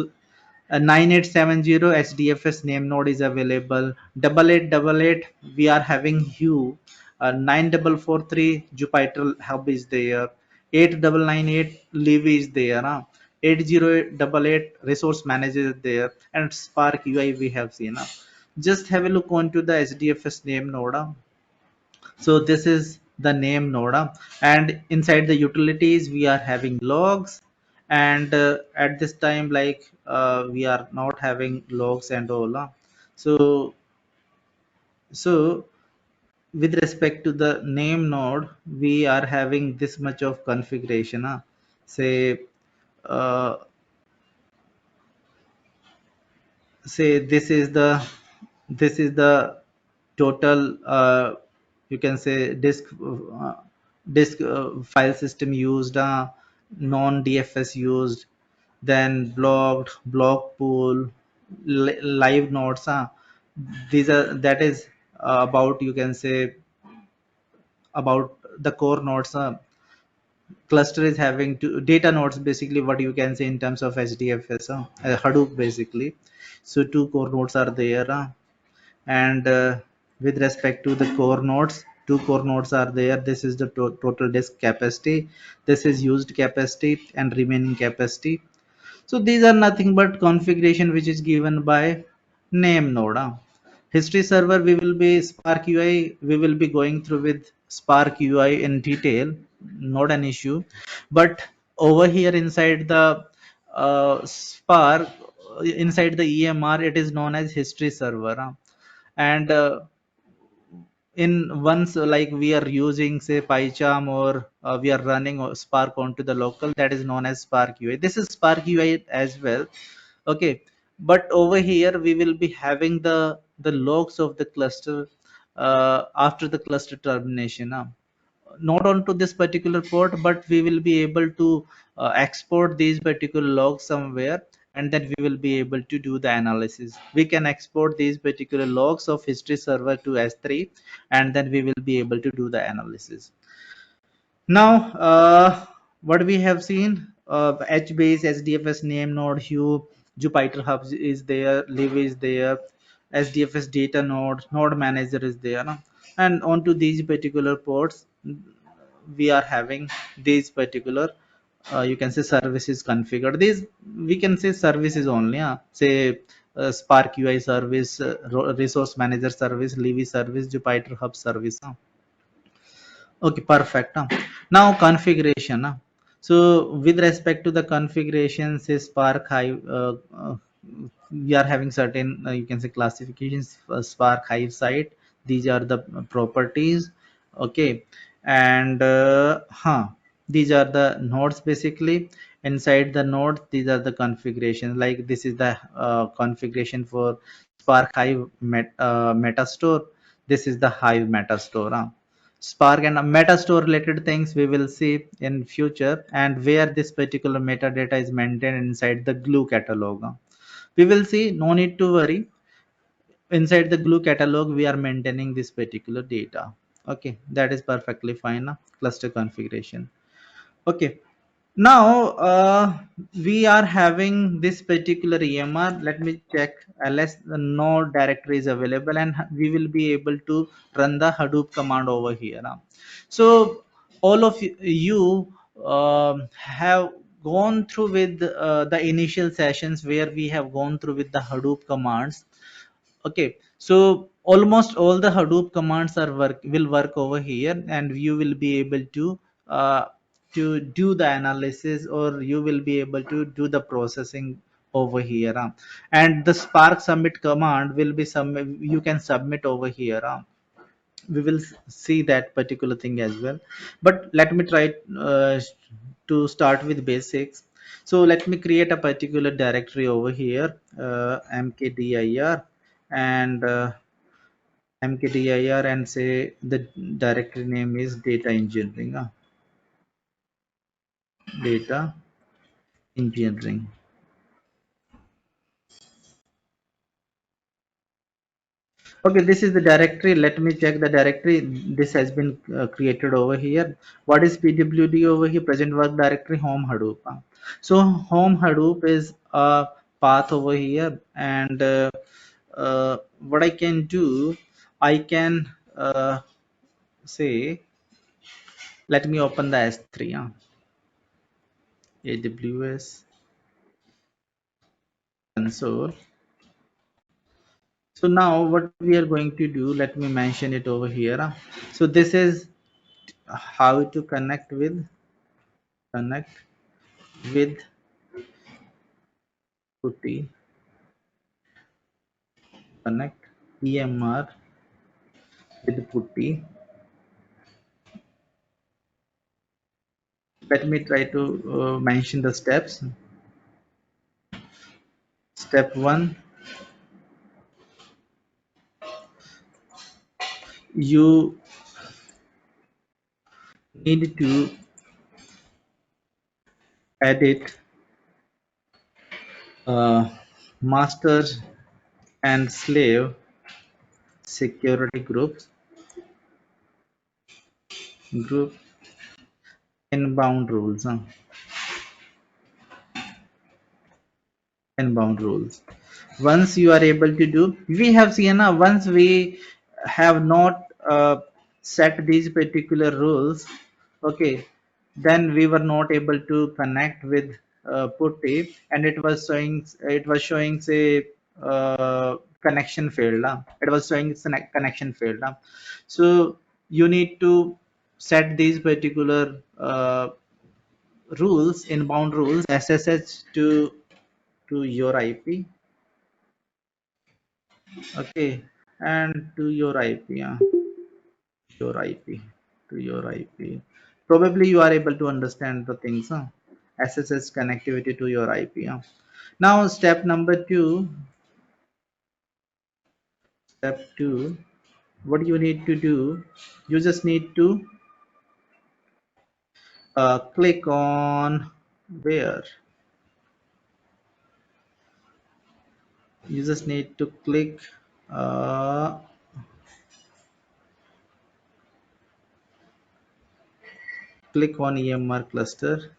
9870 HDFS name node is available. 8888 we are having Hue. 9443 Jupyter Hub is there. 8998 Livy is there. 8088 Resource Manager is there, and Spark UI we have seen. Just have a look onto the HDFS name node. So this is the name node, and inside the utilities we are having logs. And at this time, like we are not having logs and all. So with respect to the name node, we are having this much of configuration. Say uh, say this is the total, you can say, disk file system used, non DFS used, then blocked, block pool, live nodes. These are that is about, you can say, about the core nodes. Cluster is having two data nodes, basically what you can say in terms of HDFS, Hadoop basically. So two core nodes are there, and with respect to the core nodes, two core nodes are there. This is the total disk capacity, this is used capacity and remaining capacity. So these are nothing but configuration which is given by name node. History server, we will be Spark UI, we will be going through with Spark UI in detail, not an issue. But over here inside the Spark, inside the EMR, it is known as history server. And in once like we are using say PyCharm, or we are running Spark onto the local, that is known as Spark UI. This is Spark UI as well. Okay, but over here we will be having the logs of the cluster after the cluster termination. Not onto this particular port, but we will be able to export these particular logs somewhere, and then we will be able to do the analysis. We can export these particular logs of history server to S3, and then we will be able to do the analysis. Now, what we have seen, HBase, SDFS name node, Hue, Jupyter Hub is there, Live is there, SDFS data node, node manager is there, no? And onto these particular ports, we are having these particular, you can say, services configured. These we can say services only, say Spark UI service, resource manager service, Livy service, Jupyter Hub service. Okay, perfect. Now configuration. So with respect to the configuration, say Spark Hive, we are having certain, you can say, classifications. Spark Hive site. These are the properties. Okay, and these are the nodes basically. Inside the nodes, these are the configurations. Like this is the configuration for Spark Hive Metastore. This is the Hive Metastore. Spark and metastore related things we will see in future, and where this particular metadata is maintained inside the glue catalog. We will see, no need to worry. Inside the glue catalog, we are maintaining this particular data. Okay, that is perfectly fine. Cluster configuration. Okay, now we are having this particular EMR. Let me check ls no directory is available, and we will be able to run the Hadoop command over here. So all of you have gone through with the initial sessions where we have gone through with the Hadoop commands. Okay, so almost all the Hadoop commands are will work over here, and you will be able uh, to do the analysis, or you will be able to do the processing over here. And the Spark submit command will be you can submit over here. We will see that particular thing as well, but let me try to start with basics. So let me create a particular directory over here, mkdir, and mkdir, and say the directory name is data engineering. Data engineering. Okay, this is the directory. Let me check the directory. This has been created over here. What is pwd over here? Present work directory, home Hadoop. So home Hadoop is a path over here, and what I can do, I can say, let me open the S3, AWS console. So now what we are going to do, let me mention it over here. So this is how to connect with putty, connect EMR with putty. Let me try to mention the steps. Step 1, you need to edit master and slave security group inbound rules. Inbound rules. Once you are able to do, we have seen once we have not set these particular rules, okay, then we were not able to connect with putty, and it was showing say connection failed. It was showing it's a connection failed. So you need to set these particular rules, inbound rules, SSH to your IP, okay, and to your IP, your IP, to your IP. Probably you are able to understand the things, SSH connectivity to your IP. Now, step two, what you need to do, you just need to click on where, you just need to uh, click on EMR cluster,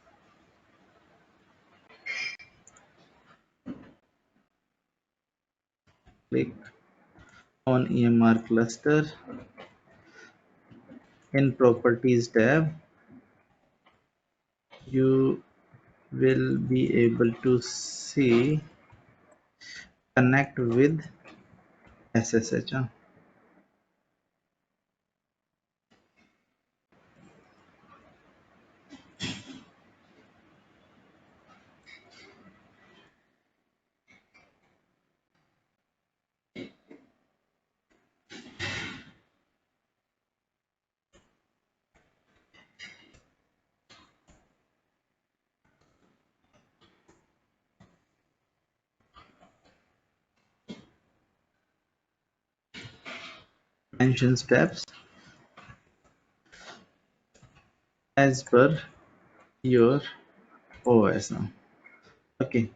click on EMR cluster in properties tab. You will be able to see connect with SSH. Mention steps as per your OS. Okay.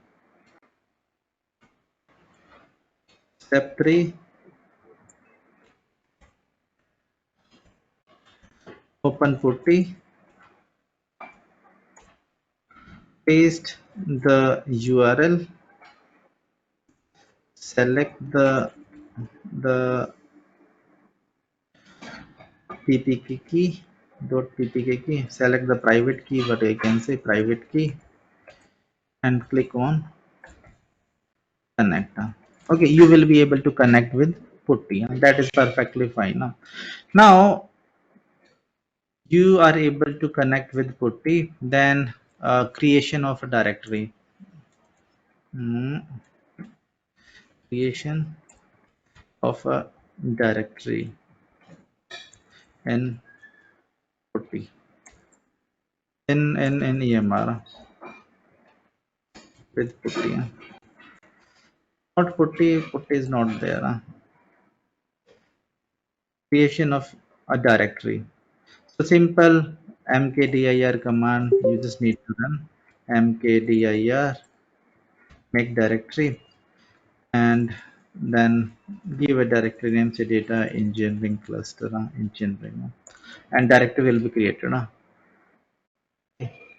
Step 3, open putty, paste the URL, select the ppk key .ppk key, select the private key, but I can say private key, and click on connect. Okay, you will be able to connect with putty. That is perfectly fine. Now you are able to connect with putty, then creation of a directory. Creation of a directory in putty in EMR with putty. Not putty is not there. Creation of a directory. So simple mkdir command, you just need to run mkdir make directory, and then give a directory name, say data engineering cluster, engineering, and directory will be created.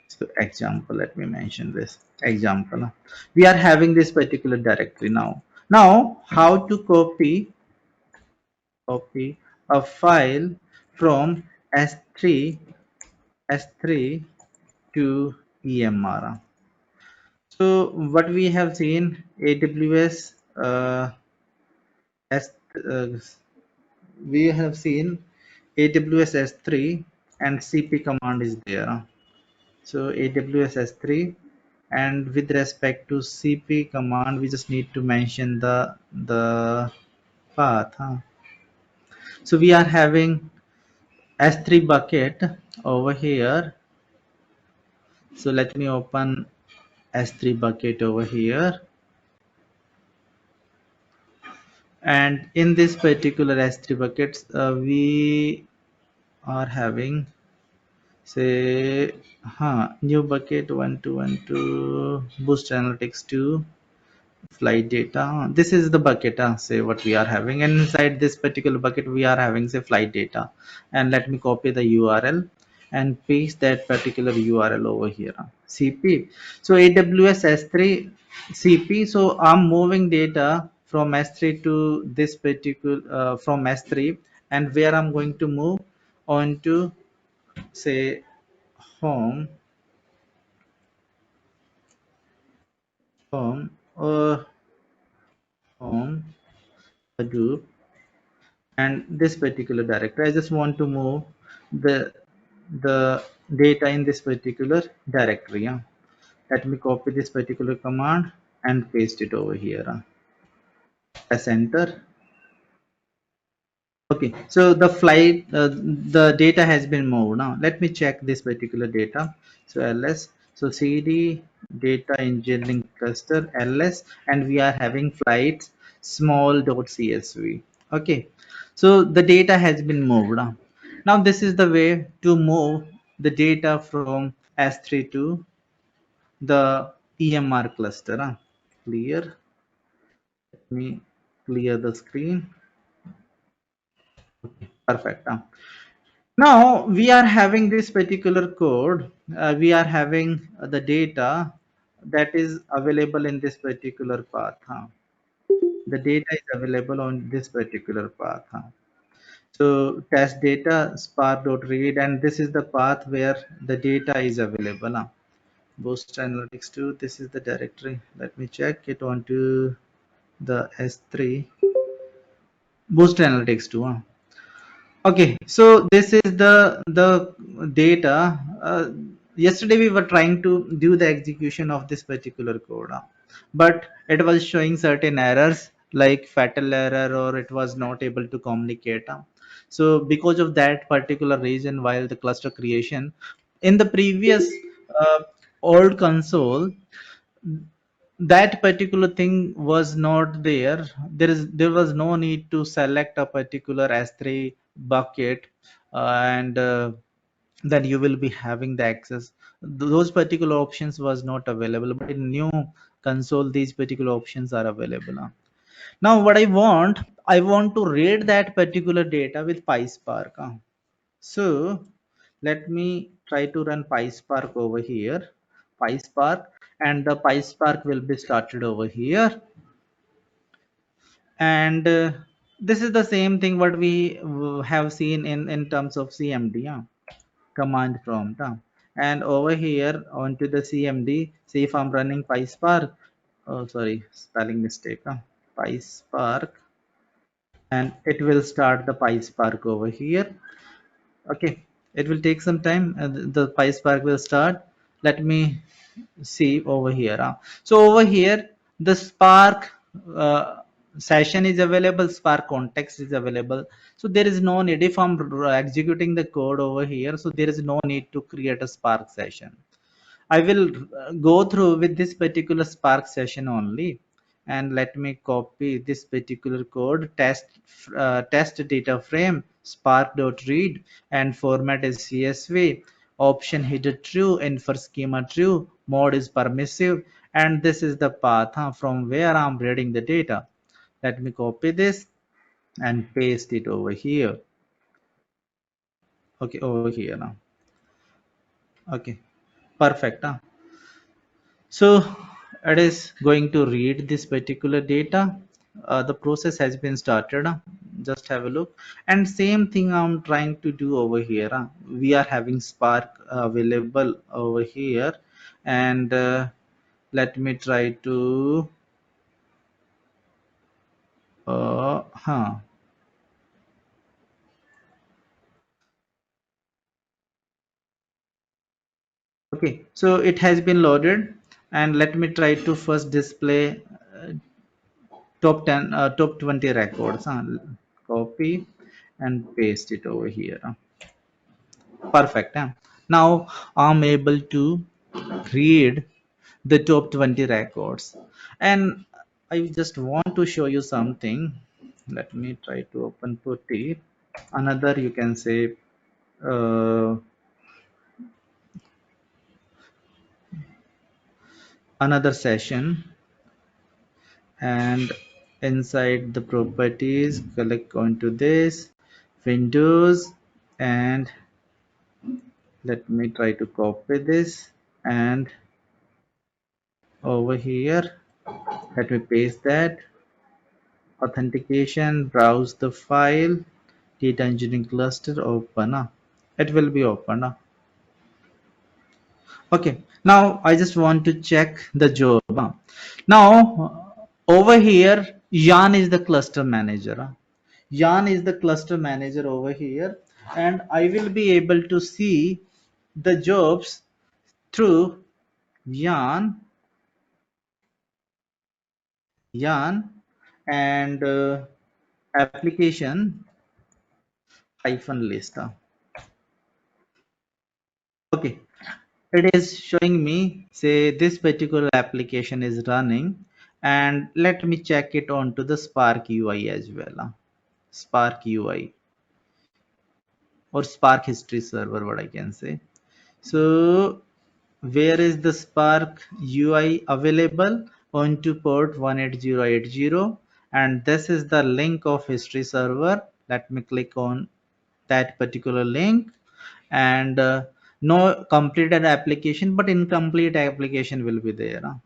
So example, let me mention this example. We are having this particular directory now. Now how to copy a file from S3 to EMR. So what we have seen, AWS S uh, we have seen AWS S3 and CP command is there. So AWS S3, and with respect to CP command, we just need to mention the path. So we are having S3 bucket over here. So let me open S3 bucket over here, and in this particular S3 buckets, we are having say new bucket 1212 boost analytics 2, flight data. This is the bucket, say what we are having, and inside this particular bucket we are having say flight data. And let me copy the URL and paste that particular URL over here. CP. So AWS S3 CP. So I'm moving data from S3 to this particular from S3, and where I'm going to move on to say home, home, home, Hadoop, and this particular directory. I just want to move the the data in this particular directory. Yeah. Let me copy this particular command and paste it over here. Press enter. Okay, so the flight, the data has been moved. Now let me check this particular data. So ls, so cd data engineering cluster ls, and we are having flights small.csv. Okay, so the data has been moved. Now this is the way to move the data from S3 to the EMR cluster. Clear. Let me clear the screen. Perfect. Now we are having this particular code. We are having the data that is available in this particular path. The data is available on this particular path. So test data spark.read, and this is the path where the data is available. Boost Analytics 2. This is the directory. Let me check it onto the S3. Boost Analytics 2. Okay, so this is the data. Yesterday we were trying to do the execution of this particular code, but it was showing certain errors like fatal error, or it was not able to communicate. So because of that particular reason, while the cluster creation in the previous uh, old console, that particular thing was not there. There was no need to select a particular S3 bucket, and then you will be having the access. Those particular options was not available, but in new console these particular options are available. Now what I want to read that particular data with PySpark. So let me try to run PySpark over here. PySpark, and the PySpark will be started over here. And this is the same thing what we have seen in terms of CMD, command prompt. And over here onto the CMD, see if I'm running PySpark. Oh, sorry, spelling mistake. PySpark, and it will start the PySpark over here. Okay, it will take some time, and the PySpark will start. Let me see over here. So over here the Spark session is available, Spark context is available. So there is no need, if I'm executing the code over here, so there is no need to create a Spark session. I will go through with this particular Spark session only, and let me copy this particular code. Test data frame spark.read, and format is CSV. Option header true, infer schema true, mode is permissive, and this is the path from where I'm reading the data. Let me copy this and paste it over here. Okay, over here now. Okay, perfect. So it is going to read this particular data. The process has been started. Just have a look. And same thing I'm trying to do over here. We are having Spark available over here. And let me try to huh. Okay, so it has been loaded, and let me try to first display top 10 top 20 records. Copy and paste it over here. Perfect. Now I'm able to read the top 20 records, and I just want to show you something. Let me try to open putty. Another, you can say, uh, another session. and inside the properties click onto this Windows, and let me try to copy this, and over here let me paste that. Authentication, browse the file, data engineering cluster, open. It will be open. Okay, now I just want to check the job. Now over here Jan is the cluster manager. Jan is the cluster manager over here, and I will be able to see the jobs through Jan and application hyphen list. Okay, it is showing me, say, this particular application is running, and let me check it onto the Spark UI as well. Spark UI or Spark history server, what I can say. So where is the Spark UI available? Onto port 18080, and this is the link of history server. Let me click on that particular link, and no completed application, but incomplete application will be there,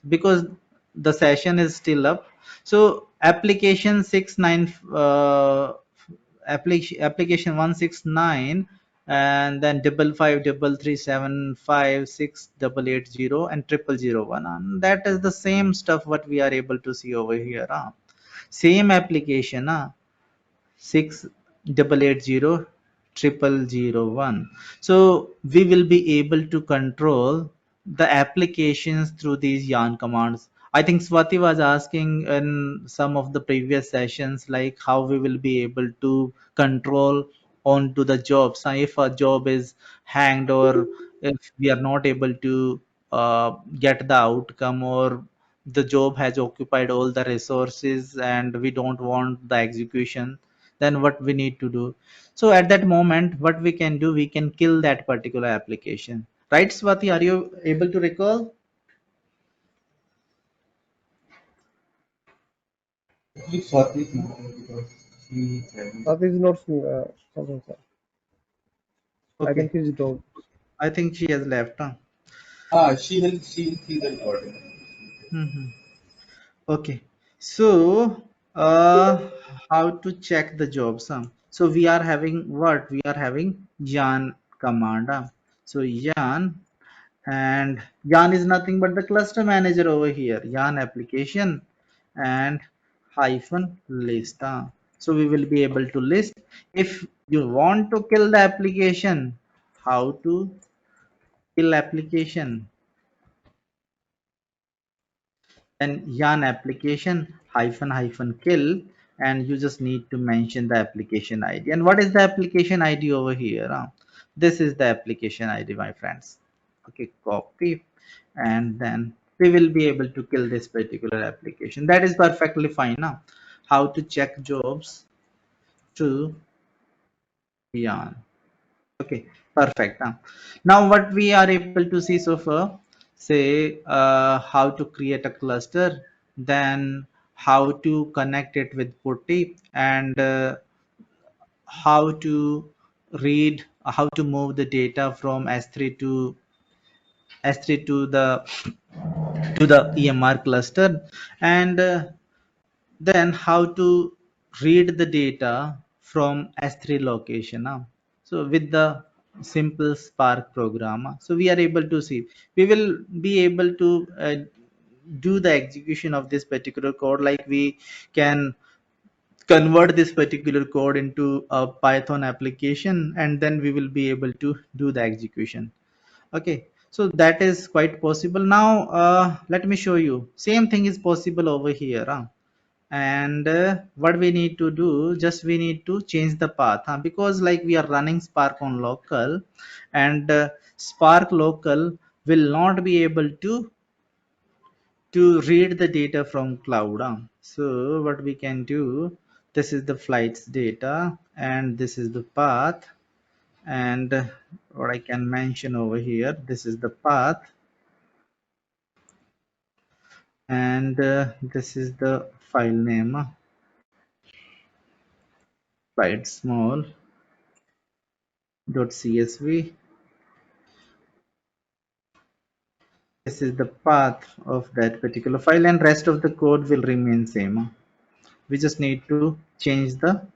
because the session is still up. So application 69 application 169, and then 5553756880 and 0001, and that is the same stuff what we are able to see over here. Same application, 688000001. So we will be able to control the applications through these yarn commands. I think Swati was asking in some of the previous sessions, like how we will be able to control onto the jobs. If a job is hanged, or if we are not able to get the outcome, or the job has occupied all the resources and we don't want the execution, then what we need to do? So at that moment what we can do, we can kill that particular application, right? Swati, are you able to recall? That is not something, sir. I Okay, think he's down. I think she has left, huh? Mhm. Okay, so how to check the jobs, huh? So we are having what? We are having yarn command, huh? So yarn, and yarn is nothing but the cluster manager over here, yarn application and hyphen list, huh? So we will be able to list. If you want to kill the application, how to kill application? Then yarn application hyphen kill, and you just need to mention the application ID. And what is the application ID over here, this is the application ID, my friends. Okay, copy, and then we will be able to kill this particular application. That is perfectly fine now. How to check jobs to yarn? Okay, perfect. Now what we are able to see so far, say how to create a cluster, then how to connect it with putty, and how to read, how to move the data from S3 to the EMR cluster, and then how to read the data from S3 location. So with the simple Spark program, so we are able to see, we will be able to do the execution of this particular code, like we can convert this particular code into a Python application, and then we will be able to do the execution. Okay, so that is quite possible. Now let me show you, same thing is possible over here, and what we need to do, just we need to change the path, because like we are running Spark on local, and Spark local will not be able to read the data from cloud, so what we can do, this is the flights data and this is the path, and what I can mention over here, this is the path, and this is the file name, quite small .csv. This is the path of that particular file, and rest of the code will remain same. We just need to change the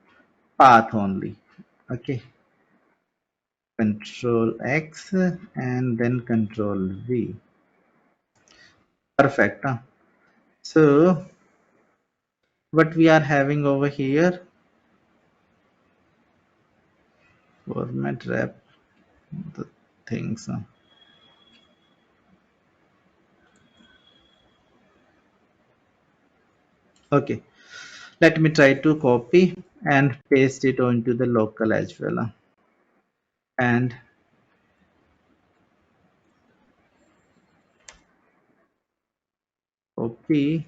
path only. Okay, Control X and then Control V. Perfect. So what we are having over here, format wrap the things. Okay, let me try to copy and paste it onto the local as well. And copy,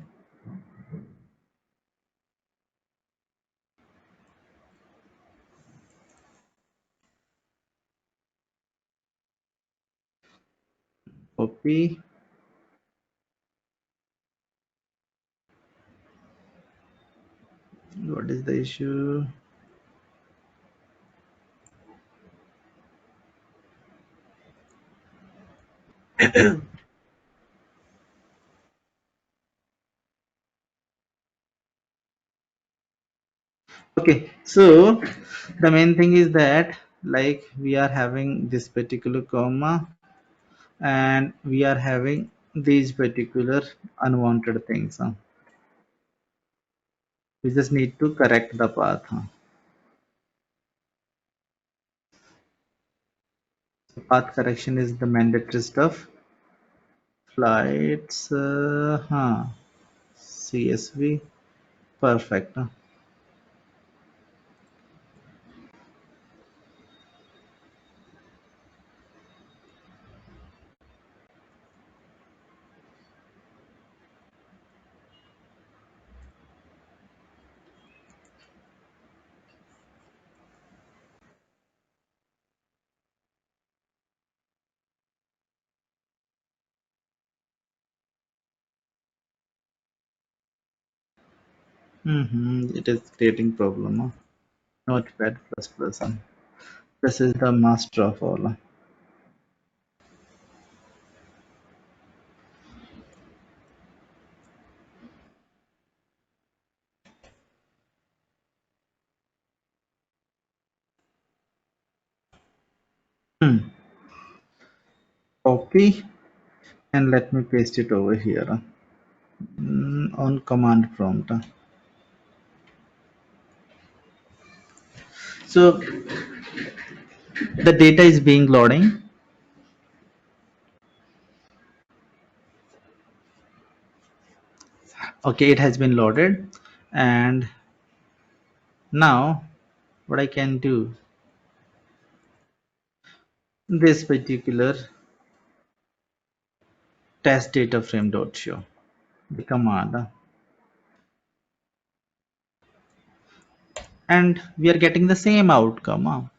copy. What is the issue? Okay, so the main thing is that like we are having this particular comma and we are having these particular unwanted things. We just need to correct the path. Path correction is the mandatory stuff. Flights, CSV, perfect. It is creating problem. Notepad plus plus. This is the master of all. Copy and let me paste it over here on command prompt. So the data is being loading. Okay, it has been loaded, and now what I can do, this particular test data frame dot show the command, and we are getting the same outcome.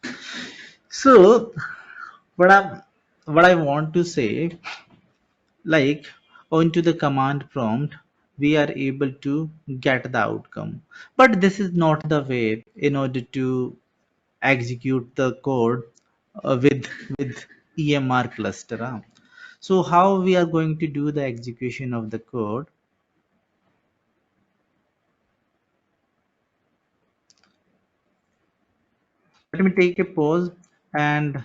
So what I want to say, like onto the command prompt we are able to get the outcome, but this is not the way in order to execute the code with EMR cluster. So how we are going to do the execution of the code? Let me take a pause and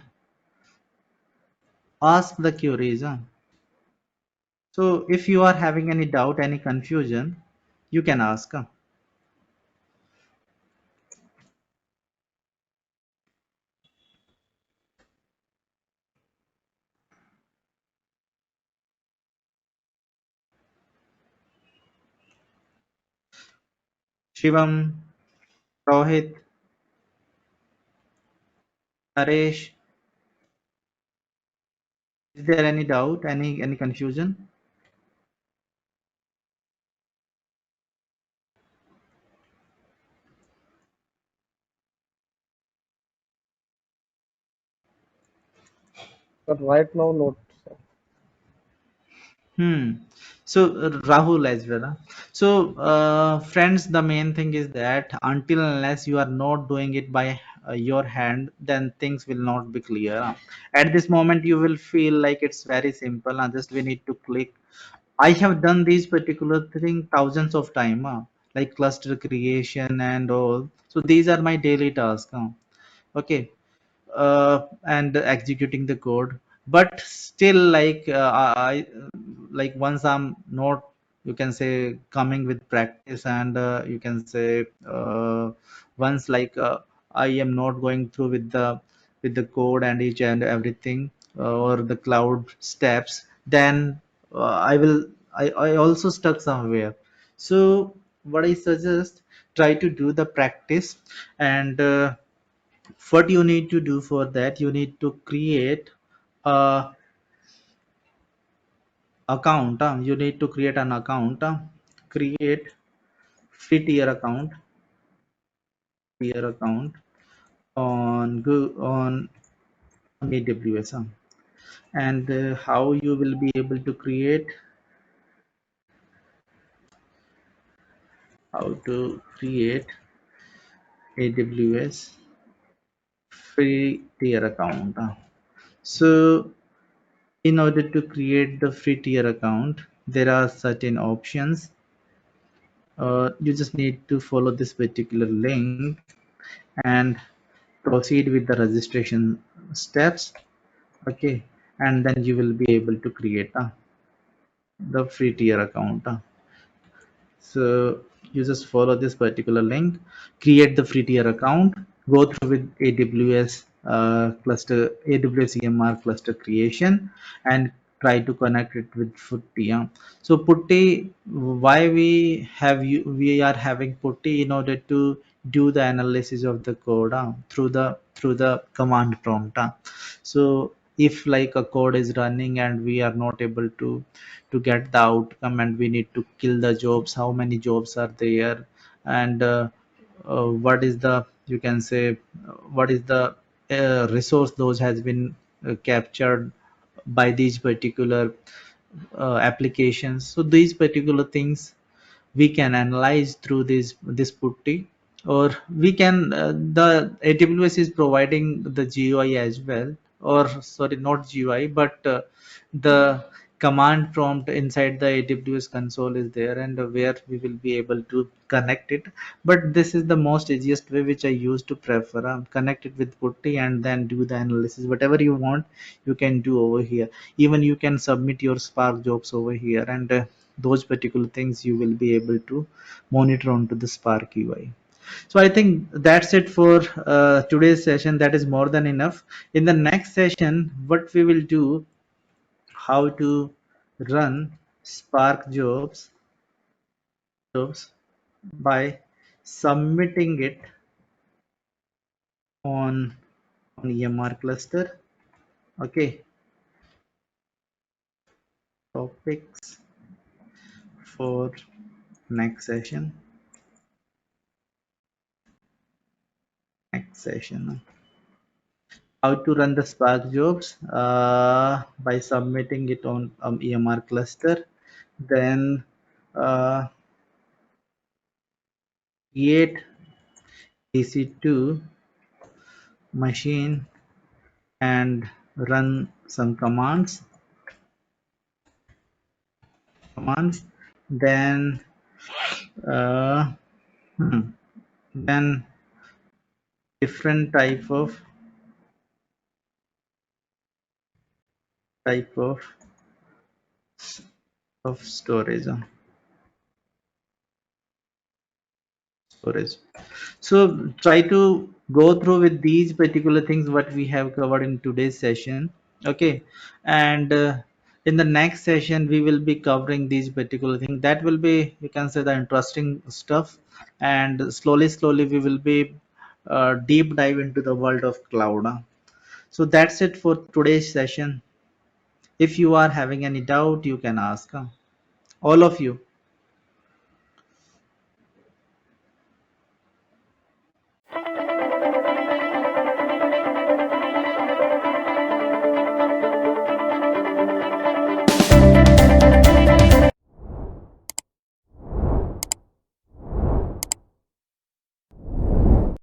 ask the queries. So if you are having any doubt, any confusion, you can ask. Shivam, Rohit, Naresh, is there any doubt, any confusion? But right now, not. Hmm. So Rahul as well. So friends, the main thing is that until unless you are not doing it by your hand, then things will not be clear. At this moment, you will feel like it's very simple, and just we need to click. I have done these particular thing thousands of time, like cluster creation and all. So these are my daily tasks. Okay, and executing the code, but still like I like once I'm not, you can say, coming with practice, and you can say once like I am not going through with the code and each and everything, or the cloud steps, then I also stuck somewhere. So what I suggest, try to do the practice. And what you need to do for that, you need to create a account. You need to create an account. Create free tier account on AWS. And how you will be able to create, how to create AWS free tier account. So in order to create the free tier account, there are certain options. You just need to follow this particular link and proceed with the registration steps. Okay, and then you will be able to create the free tier account. So you just follow this particular link, create the free tier account, go through with AWS cluster, AWS EMR cluster creation, and try to connect it with Putty. So Putty, why we are having Putty? In order to do the analysis of the code through the command prompt. So if like a code is running and we are not able to get the outcome, and we need to kill the jobs, how many jobs are there, and what is the, you can say, what is the resource those has been captured by these particular applications. So these particular things we can analyze through this putty, or we can the AWS is providing the GUI as well, or sorry, not GUI, but the command prompt inside the AWS console is there, and where we will be able to connect it. But this is the most easiest way which I use to prefer. Connect it with putty and then do the analysis. Whatever you want, you can do over here. Even you can submit your Spark jobs over here, and those particular things you will be able to monitor onto the Spark UI. So I think that's it for today's session. That is more than enough. In the next session, what we will do, how to run Spark jobs by submitting it on EMR cluster. Okay, topics for next session. How to run the Spark jobs by submitting it on EMR cluster. Then create EC2 machine and run some commands. Then uh, then different type of storage. So try to go through with these particular things what we have covered in today's session. Okay, and in the next session we will be covering these particular things. That will be, you can say, the interesting stuff. And slowly we will be deep dive into the world of cloud. So that's it for today's session. If you are having any doubt, you can ask, all of you.